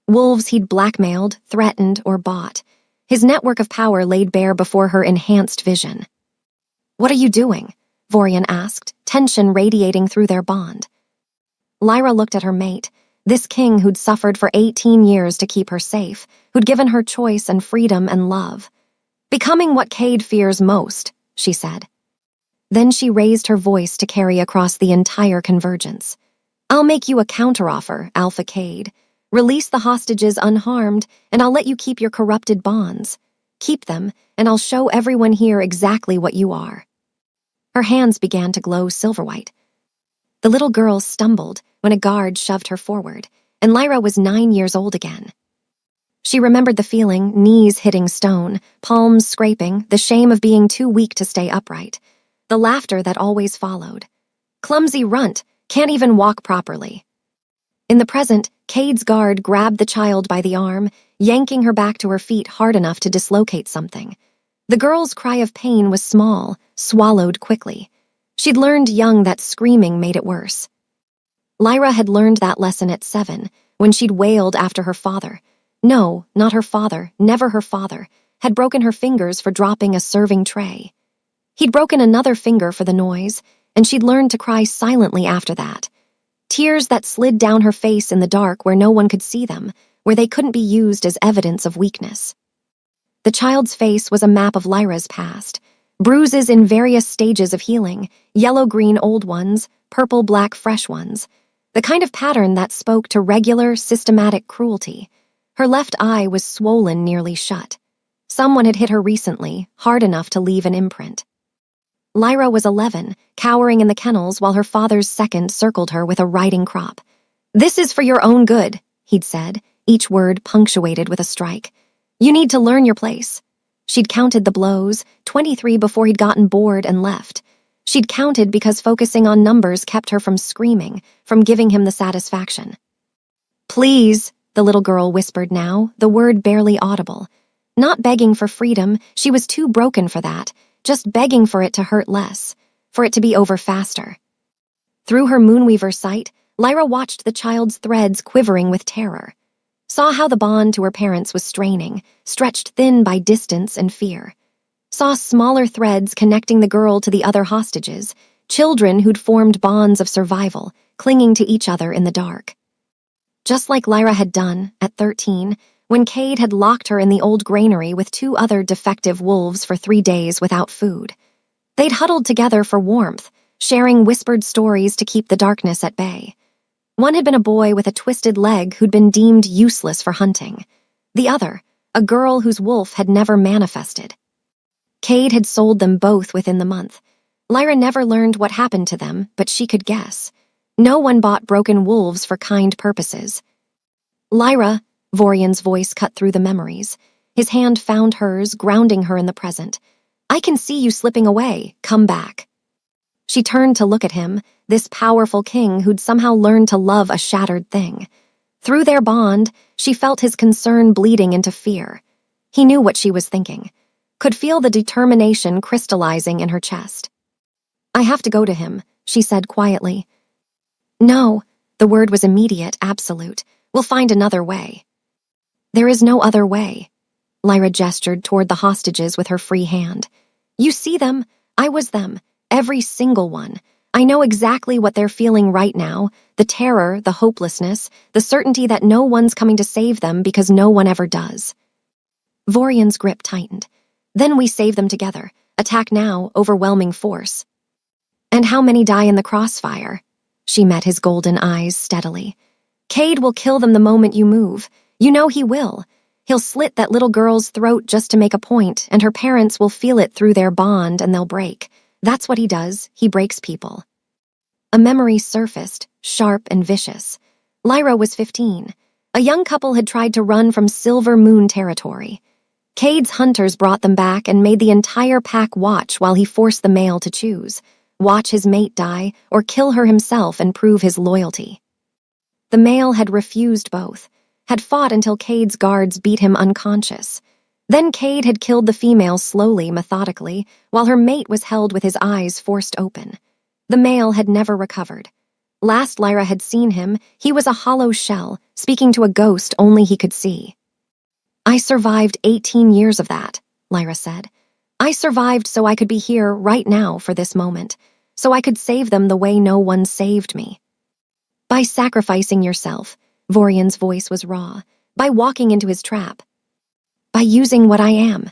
[SPEAKER 1] Wolves he'd blackmailed, threatened, or bought. His network of power laid bare before her enhanced vision. "What are you doing?" Vorian asked, tension radiating through their bond. Lyra looked at her mate, this king who'd suffered for 18 years to keep her safe, who'd given her choice and freedom and love. "Becoming what Cade fears most," she said. Then she raised her voice to carry across the entire convergence. "I'll make you a counteroffer, Alpha Cade. Release the hostages unharmed, and I'll let you keep your corrupted bonds. Keep them, and I'll show everyone here exactly what you are." Her hands began to glow silver-white. The little girl stumbled when a guard shoved her forward, and Lyra was 9 years old again. She remembered the feeling, knees hitting stone, palms scraping, the shame of being too weak to stay upright, the laughter that always followed. "Clumsy runt, can't even walk properly." In the present, Cade's guard grabbed the child by the arm, yanking her back to her feet hard enough to dislocate something. The girl's cry of pain was small, swallowed quickly. She'd learned young that screaming made it worse. Lyra had learned that lesson at 7, when she'd wailed after her father. No, not her father, never her father, had broken her fingers for dropping a serving tray. He'd broken another finger for the noise, and she'd learned to cry silently after that. Tears that slid down her face in the dark where no one could see them, where they couldn't be used as evidence of weakness. The child's face was a map of Lyra's past. Bruises in various stages of healing, yellow-green old ones, purple-black fresh ones. The kind of pattern that spoke to regular, systematic cruelty. Her left eye was swollen nearly shut. Someone had hit her recently, hard enough to leave an imprint. Lyra was 11, cowering in the kennels while her father's second circled her with a riding crop. "This is for your own good," he'd said, each word punctuated with a strike. "You need to learn your place." She'd counted the blows, 23 before he'd gotten bored and left. She'd counted because focusing on numbers kept her from screaming, from giving him the satisfaction. "Please," the little girl whispered now, the word barely audible. Not begging for freedom, she was too broken for that, just begging for it to hurt less, for it to be over faster. Through her Moonweaver sight, Lyra watched the child's threads quivering with terror. Saw how the bond to her parents was straining, stretched thin by distance and fear. Saw smaller threads connecting the girl to the other hostages, children who'd formed bonds of survival, clinging to each other in the dark. Just like Lyra had done, at 13, when Cade had locked her in the old granary with 2 other defective wolves for 3 days without food. They'd huddled together for warmth, sharing whispered stories to keep the darkness at bay. One had been a boy with a twisted leg who'd been deemed useless for hunting. The other, a girl whose wolf had never manifested. Cade had sold them both within the month. Lyra never learned what happened to them, but she could guess. No one bought broken wolves for kind purposes. "Lyra," Vorian's voice cut through the memories. His hand found hers, grounding her in the present. "I can see you slipping away. Come back." She turned to look at him, this powerful king who'd somehow learned to love a shattered thing. Through their bond, she felt his concern bleeding into fear. He knew what she was thinking, could feel the determination crystallizing in her chest. "I have to go to him," she said quietly. "No," the word was immediate, absolute. "We'll find another way." "There is no other way." Lyra gestured toward the hostages with her free hand. "You see them? I was them. Every single one. I know exactly what they're feeling right now, the terror, the hopelessness, the certainty that no one's coming to save them because no one ever does." Vorian's grip tightened. "Then we save them together. Attack now, overwhelming force." "And how many die in the crossfire?" She met his golden eyes steadily. "Cade will kill them the moment you move. You know he will. He'll slit that little girl's throat just to make a point, and her parents will feel it through their bond and they'll break. That's what he does. He breaks people." A memory surfaced, sharp and vicious. Lyra was 15. A young couple had tried to run from Silver Moon territory. Cade's hunters brought them back and made the entire pack watch while he forced the male to choose. Watch his mate die or kill her himself and prove his loyalty. The male had refused both, had fought until Cade's guards beat him unconscious. Then Cade had killed the female slowly, methodically, while her mate was held with his eyes forced open. The male had never recovered. Last Lyra had seen him, he was a hollow shell, speaking to a ghost only he could see. I survived 18 years of that, Lyra said. I survived so I could be here right now for this moment, so I could save them the way no one saved me. By sacrificing yourself, Vorian's voice was raw, by walking into his trap. By using what I am.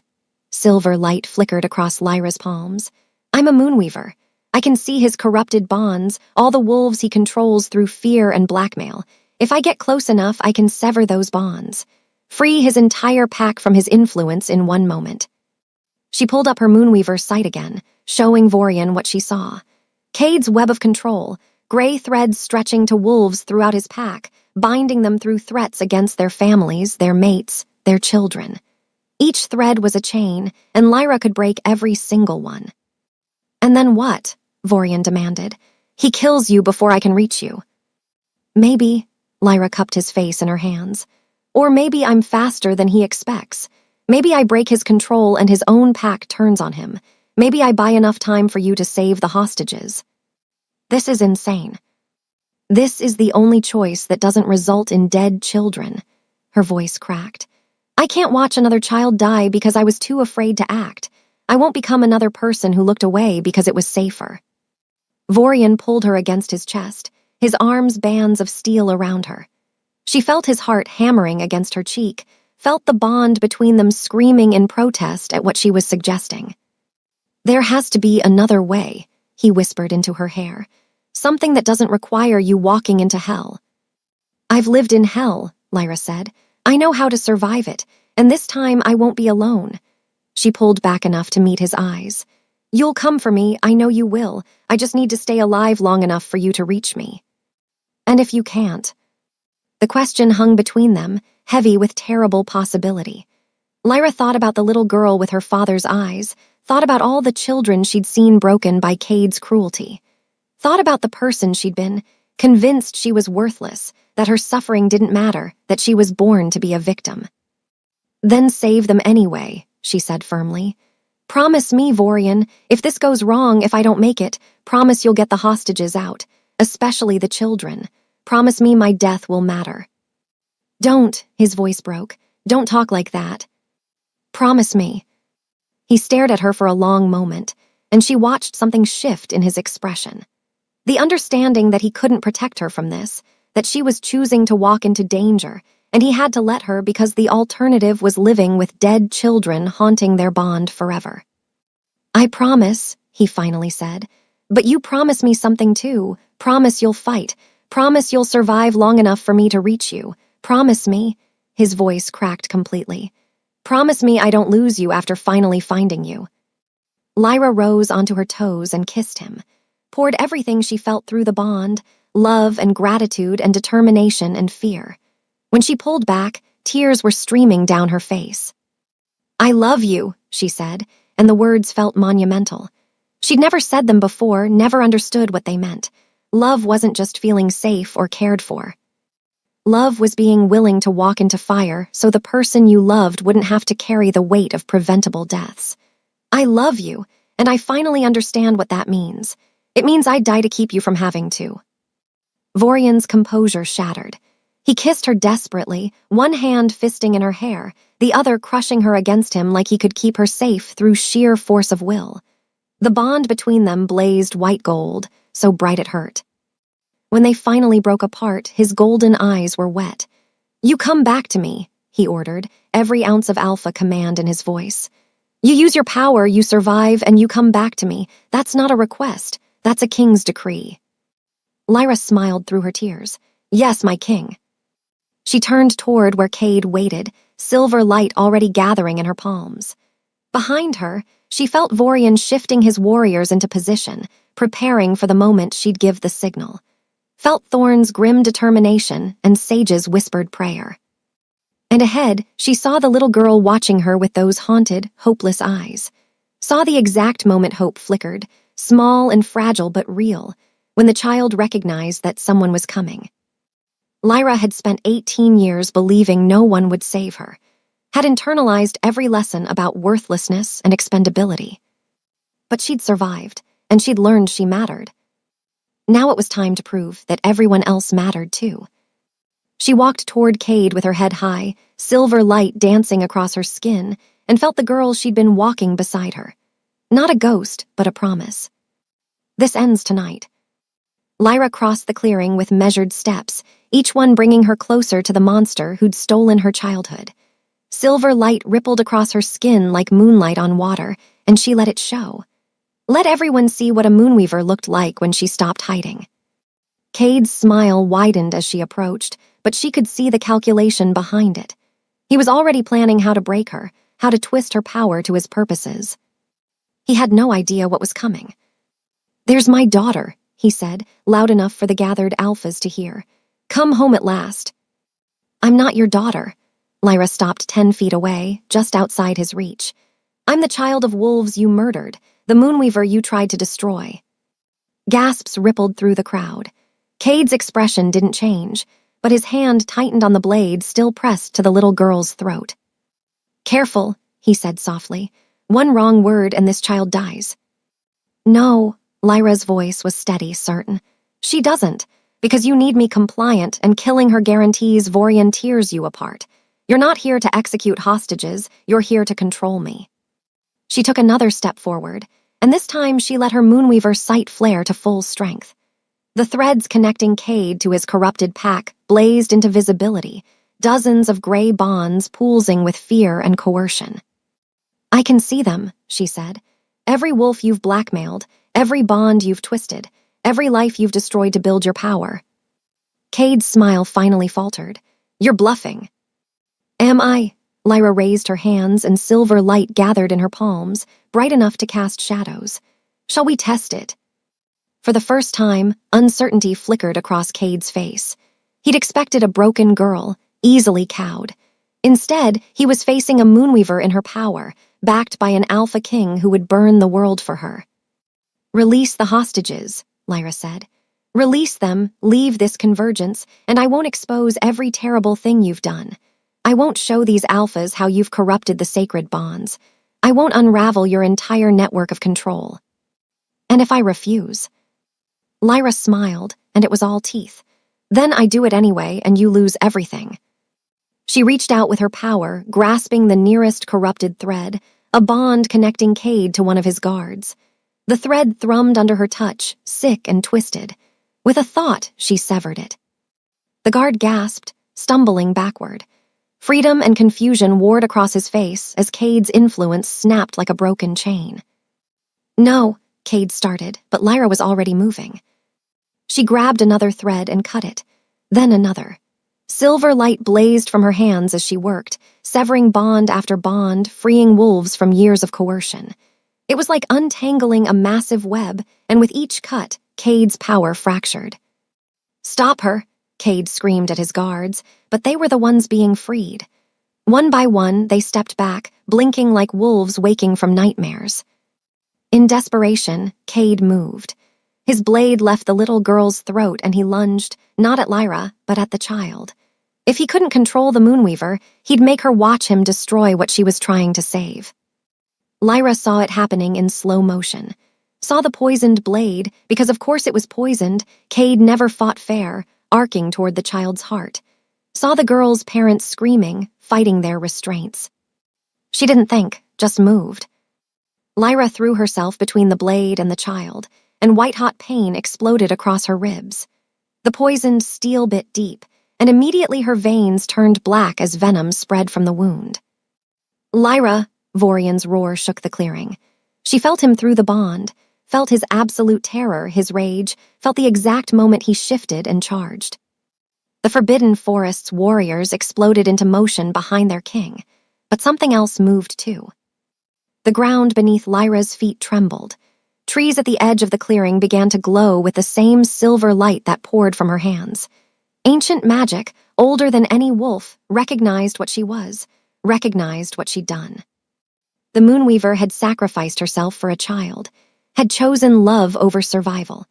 [SPEAKER 1] Silver light flickered across Lyra's palms. I'm a moonweaver. I can see his corrupted bonds, all the wolves he controls through fear and blackmail. If I get close enough, I can sever those bonds. Free his entire pack from his influence in one moment. She pulled up her moonweaver's sight again, showing Vorian what she saw. Cade's web of control, gray threads stretching to wolves throughout his pack, binding them through threats against their families, their mates, their children. Each thread was a chain, and Lyra could break every single one. And then what? Vorian demanded. He kills you before I can reach you. Maybe, Lyra cupped his face in her hands. Or maybe I'm faster than he expects. Maybe I break his control and his own pack turns on him. Maybe I buy enough time for you to save the hostages. This is insane. This is the only choice that doesn't result in dead children. Her voice cracked. I can't watch another child die because I was too afraid to act. I won't become another person who looked away because it was safer. Vorian pulled her against his chest, his arms bands of steel around her. She felt his heart hammering against her cheek, felt the bond between them screaming in protest at what she was suggesting. There has to be another way, he whispered into her hair. Something that doesn't require you walking into hell. I've lived in hell, Lyra said. I know how to survive it, and this time I won't be alone. She pulled back enough to meet his eyes. You'll come for me, I know you will. I just need to stay alive long enough for you to reach me. And if you can't? The question hung between them, heavy with terrible possibility. Lyra thought about the little girl with her father's eyes, thought about all the children she'd seen broken by Cade's cruelty, thought about the person she'd been, convinced she was worthless, that her suffering didn't matter, that she was born to be a victim. Then save them anyway, she said firmly. Promise me, Vorian, if this goes wrong, if I don't make it, promise you'll get the hostages out, especially the children. Promise me my death will matter. Don't, his voice broke. Don't talk like that. Promise me. He stared at her for a long moment, and she watched something shift in his expression. The understanding that he couldn't protect her from this, that she was choosing to walk into danger, and he had to let her because the alternative was living with dead children haunting their bond forever. I promise, he finally said, but you promise me something too. Promise you'll fight. Promise you'll survive long enough for me to reach you. Promise me. His voice cracked completely. Promise me I don't lose you after finally finding you. Lyra rose onto her toes and kissed him, poured everything she felt through the bond, love and gratitude and determination and fear. When she pulled back, tears were streaming down her face. I love you, she said, and the words felt monumental. She'd never said them before, never understood what they meant. Love wasn't just feeling safe or cared for. Love was being willing to walk into fire so the person you loved wouldn't have to carry the weight of preventable deaths. I love you, and I finally understand what that means. It means I'd die to keep you from having to. Vorian's composure shattered. He kissed her desperately, one hand fisting in her hair, the other crushing her against him like he could keep her safe through sheer force of will. The bond between them blazed white gold, so bright it hurt. When they finally broke apart, his golden eyes were wet. You come back to me, he ordered, every ounce of alpha command in his voice. You use your power, you survive, and you come back to me. That's not a request. That's a king's decree. Lyra smiled through her tears. Yes, my king. She turned toward where Cade waited, silver light already gathering in her palms. Behind her, she felt Vorian shifting his warriors into position, preparing for the moment she'd give the signal. Felt Thorn's grim determination and Sage's whispered prayer. And ahead, she saw the little girl watching her with those haunted, hopeless eyes. Saw the exact moment hope flickered, small and fragile but real, when the child recognized that someone was coming. Lyra had spent 18 years believing no one would save her, had internalized every lesson about worthlessness and expendability. But she'd survived, and she'd learned she mattered. Now it was time to prove that everyone else mattered too. She walked toward Cade with her head high, silver light dancing across her skin, and felt the girl she'd been walking beside her. Not a ghost, but a promise. This ends tonight. Lyra crossed the clearing with measured steps, each one bringing her closer to the monster who'd stolen her childhood. Silver light rippled across her skin like moonlight on water, and she let it show. Let everyone see what a Moonweaver looked like when she stopped hiding. Cade's smile widened as she approached, but she could see the calculation behind it. He was already planning how to break her, how to twist her power to his purposes. He had no idea what was coming. "There's my daughter," he said, loud enough for the gathered alphas to hear. "Come home at last." "I'm not your daughter." Lyra stopped 10 feet away, just outside his reach. "I'm the child of wolves you murdered, the Moonweaver you tried to destroy." Gasps rippled through the crowd. Cade's expression didn't change, but his hand tightened on the blade still pressed to the little girl's throat. "Careful," he said softly. "One wrong word and this child dies." "No," Lyra's voice was steady, certain. "She doesn't, because you need me compliant, and killing her guarantees Vorian tears you apart. You're not here to execute hostages, you're here to control me." She took another step forward, and this time she let her Moonweaver sight flare to full strength. The threads connecting Cade to his corrupted pack blazed into visibility, dozens of gray bonds pulsing with fear and coercion. "I can see them," she said. "Every wolf you've blackmailed, every bond you've twisted, every life you've destroyed to build your power." Cade's smile finally faltered. "You're bluffing." "Am I?" Lyra raised her hands and silver light gathered in her palms, bright enough to cast shadows. "Shall we test it?" For the first time, uncertainty flickered across Cade's face. He'd expected a broken girl, easily cowed. Instead, he was facing a Moonweaver in her power, backed by an Alpha King who would burn the world for her. "Release the hostages," Lyra said. "Release them, leave this convergence, and I won't expose every terrible thing you've done. I won't show these alphas how you've corrupted the sacred bonds. I won't unravel your entire network of control." "And if I refuse?" Lyra smiled, and it was all teeth. "Then I do it anyway, and you lose everything." She reached out with her power, grasping the nearest corrupted thread, a bond connecting Cade to one of his guards. The thread thrummed under her touch, sick and twisted. With a thought, she severed it. The guard gasped, stumbling backward. Freedom and confusion warred across his face as Cade's influence snapped like a broken chain. "No," Cade started, but Lyra was already moving. She grabbed another thread and cut it, then another. Silver light blazed from her hands as she worked, severing bond after bond, freeing wolves from years of coercion. It was like untangling a massive web, and with each cut, Cade's power fractured. "Stop her," Cade screamed at his guards, but they were the ones being freed. One by one, they stepped back, blinking like wolves waking from nightmares. In desperation, Cade moved. His blade left the little girl's throat and he lunged, not at Lyra, but at the child. If he couldn't control the Moonweaver, he'd make her watch him destroy what she was trying to save. Lyra saw it happening in slow motion. Saw the poisoned blade, because of course it was poisoned, Cade never fought fair, arcing toward the child's heart. Saw the girl's parents screaming, fighting their restraints. She didn't think, just moved. Lyra threw herself between the blade and the child, and white-hot pain exploded across her ribs. The poisoned steel bit deep, and immediately her veins turned black as venom spread from the wound. "Lyra!" Vorian's roar shook the clearing. She felt him through the bond, felt his absolute terror, his rage, felt the exact moment he shifted and charged. The Forbidden Forest's warriors exploded into motion behind their king, but something else moved too. The ground beneath Lyra's feet trembled. Trees at the edge of the clearing began to glow with the same silver light that poured from her hands. Ancient magic, older than any wolf, recognized what she was, recognized what she'd done. The Moonweaver had sacrificed herself for a child, had chosen love over survival,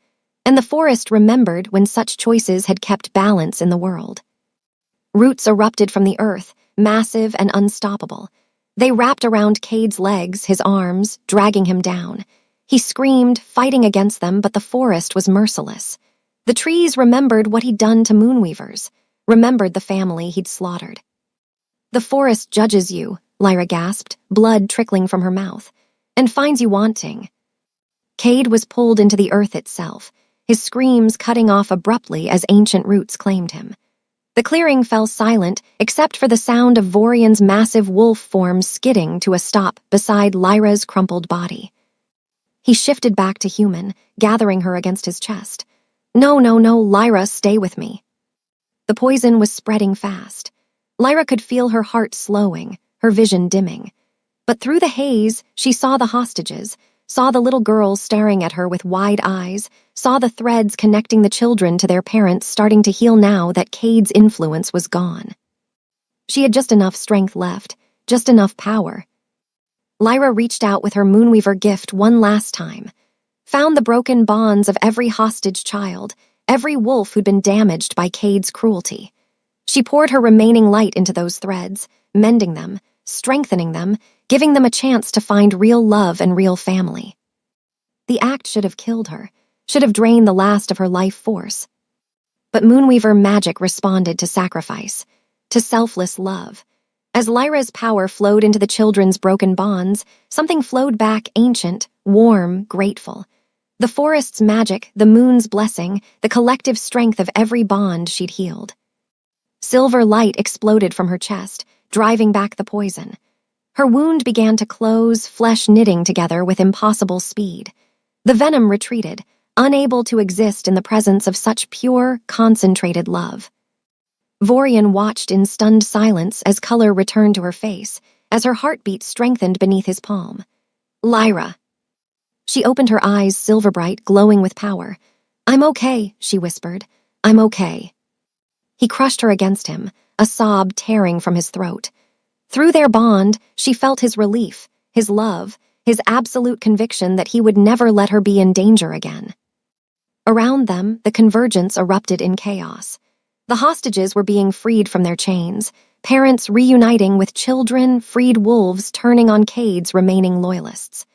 [SPEAKER 1] and the forest remembered when such choices had kept balance in the world. Roots erupted from the earth, massive and unstoppable. They wrapped around Cade's legs, his arms, dragging him down. He screamed, fighting against them, but the forest was merciless. The trees remembered what he'd done to Moonweavers, remembered the family he'd slaughtered. "The forest judges you," Lyra gasped, blood trickling from her mouth, "and finds you wanting." Cade was pulled into the earth itself, his screams cutting off abruptly as ancient roots claimed him. The clearing fell silent except for the sound of Vorian's massive wolf form skidding to a stop beside Lyra's crumpled body. He shifted back to human, gathering her against his chest. "No, no, no, Lyra, stay with me." The poison was spreading fast. Lyra could feel her heart slowing, her vision dimming. But through the haze, she saw the hostages, saw the little girls staring at her with wide eyes, saw the threads connecting the children to their parents starting to heal now that Cade's influence was gone. She had just enough strength left, just enough power. Lyra reached out with her Moonweaver gift one last time, found the broken bonds of every hostage child, every wolf who'd been damaged by Cade's cruelty. She poured her remaining light into those threads, mending them, strengthening them, giving them a chance to find real love and real family. The act should have killed her, should have drained the last of her life force. But Moonweaver magic responded to sacrifice, to selfless love. As Lyra's power flowed into the children's broken bonds, something flowed back ancient, warm, grateful. The forest's magic, the moon's blessing, the collective strength of every bond she'd healed. Silver light exploded from her chest, driving back the poison. Her wound began to close, flesh knitting together with impossible speed. The venom retreated, unable to exist in the presence of such pure, concentrated love. Vorian watched in stunned silence as color returned to her face, as her heartbeat strengthened beneath his palm. "Lyra." She opened her eyes silver bright, glowing with power. "I'm okay," she whispered. "I'm okay." He crushed her against him, a sob tearing from his throat. Through their bond, she felt his relief, his love, his absolute conviction that he would never let her be in danger again. Around them, the convergence erupted in chaos. The hostages were being freed from their chains, parents reuniting with children, freed wolves turning on Cade's remaining loyalists.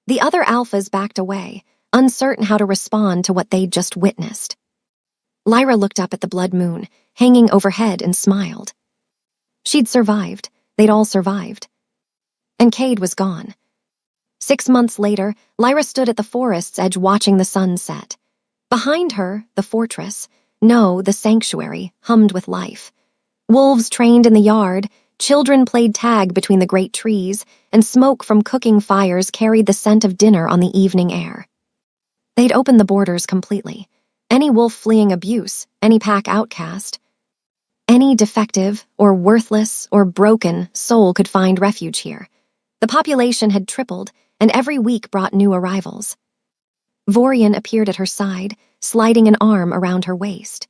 [SPEAKER 1] The other alphas backed away, uncertain how to respond to what they'd just witnessed. Lyra looked up at the blood moon, hanging overhead, and smiled. She'd survived. They'd all survived. And Cade was gone. 6 months later, Lyra stood at the forest's edge watching the sun set. Behind her, the fortress, no, the sanctuary, hummed with life. Wolves trained in the yard, children played tag between the great trees, and smoke from cooking fires carried the scent of dinner on the evening air. They'd opened the borders completely. Any wolf fleeing abuse, any pack outcast, any defective or worthless or broken soul could find refuge here. The population had tripled, and every week brought new arrivals. Vorian appeared at her side, sliding an arm around her waist.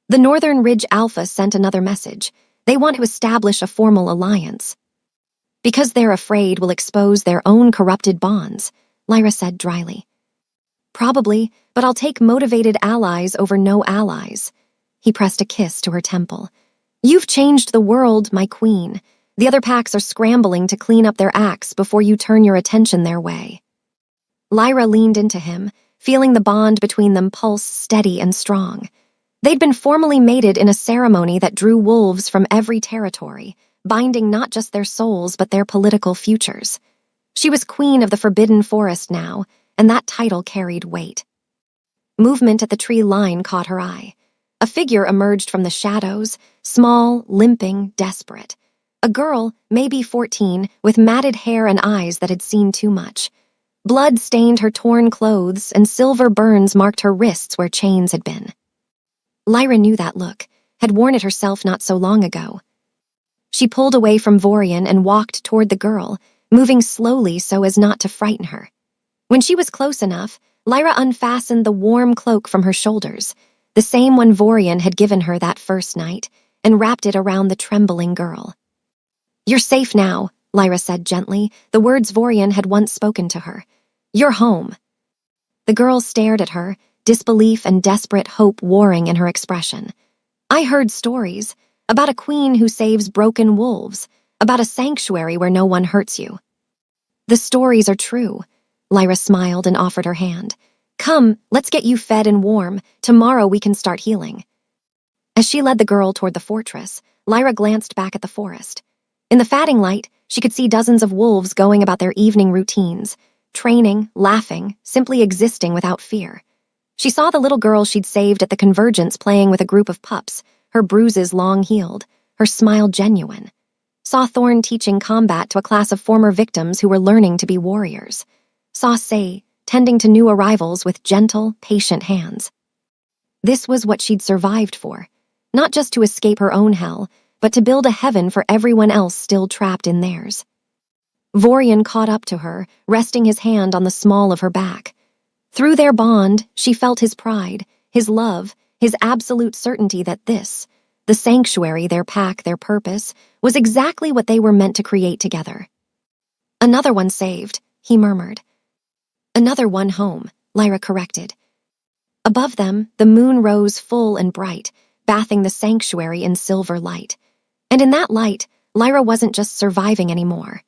[SPEAKER 1] The Northern Ridge Alpha sent another message. They want to establish a formal alliance. "Because they're afraid we'll expose their own corrupted bonds," Lyra said dryly. "Probably, but I'll take motivated allies over no allies." He pressed a kiss to her temple. "You've changed the world, my queen. The other packs are scrambling to clean up their acts before you turn your attention their way." Lyra leaned into him, feeling the bond between them pulse steady and strong. They'd been formally mated in a ceremony that drew wolves from every territory, binding not just their souls but their political futures. She was queen of the Forbidden Forest now, and that title carried weight. Movement at the tree line caught her eye. A figure emerged from the shadows, small, limping, desperate. A girl, maybe 14, with matted hair and eyes that had seen too much. Blood stained her torn clothes, and silver burns marked her wrists where chains had been. Lyra knew that look, had worn it herself not so long ago. She pulled away from Vorian and walked toward the girl, moving slowly so as not to frighten her. When she was close enough, Lyra unfastened the warm cloak from her shoulders, the same one Vorian had given her that first night, and wrapped it around the trembling girl. "You're safe now," Lyra said gently, the words Vorian had once spoken to her. "You're home." The girl stared at her, disbelief and desperate hope warring in her expression. "I heard stories about a queen who saves broken wolves, about a sanctuary where no one hurts you." "The stories are true," Lyra smiled and offered her hand. Come, let's get you fed and warm. Tomorrow we can start healing. As she led the girl toward the fortress, Lyra glanced back at the forest. In the fatting light, she could see dozens of wolves going about their evening routines, training, laughing, simply existing without fear. She saw the little girl she'd saved at the Convergence playing with a group of pups, her bruises long-healed, her smile genuine. Saw Thorn teaching combat to a class of former victims who were learning to be warriors. Saw Say tending to new arrivals with gentle, patient hands. This was what she'd survived for, not just to escape her own hell, but to build a heaven for everyone else still trapped in theirs. Vorian caught up to her, resting his hand on the small of her back. Through their bond, she felt his pride, his love, his absolute certainty that this, the sanctuary, their pack, their purpose, was exactly what they were meant to create together. Another one saved, he murmured. Another one home, Lyra corrected. Above them, the moon rose full and bright, bathing the sanctuary in silver light. And in that light, Lyra wasn't just surviving anymore.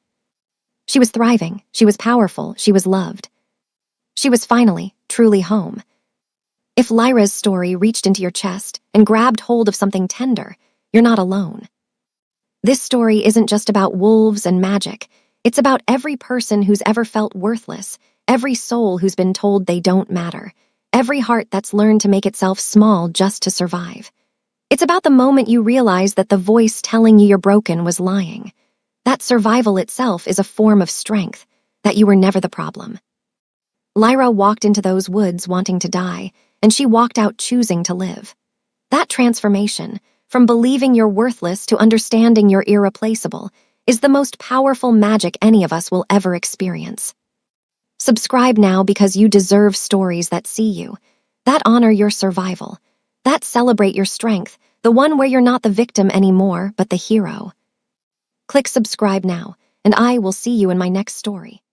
[SPEAKER 1] She was thriving, she was powerful, she was loved. She was finally, truly home. If Lyra's story reached into your chest and grabbed hold of something tender, you're not alone. This story isn't just about wolves and magic. It's about every person who's ever felt worthless, every soul who's been told they don't matter, every heart that's learned to make itself small just to survive. It's about the moment you realize that the voice telling you you're broken was lying. That survival itself is a form of strength, that you were never the problem. Lyra walked into those woods wanting to die, and she walked out choosing to live. That transformation, from believing you're worthless to understanding you're irreplaceable, is the most powerful magic any of us will ever experience. Subscribe now because you deserve stories that see you, that honor your survival, that celebrate your strength, the one where you're not the victim anymore, but the hero. Click subscribe now, and I will see you in my next story.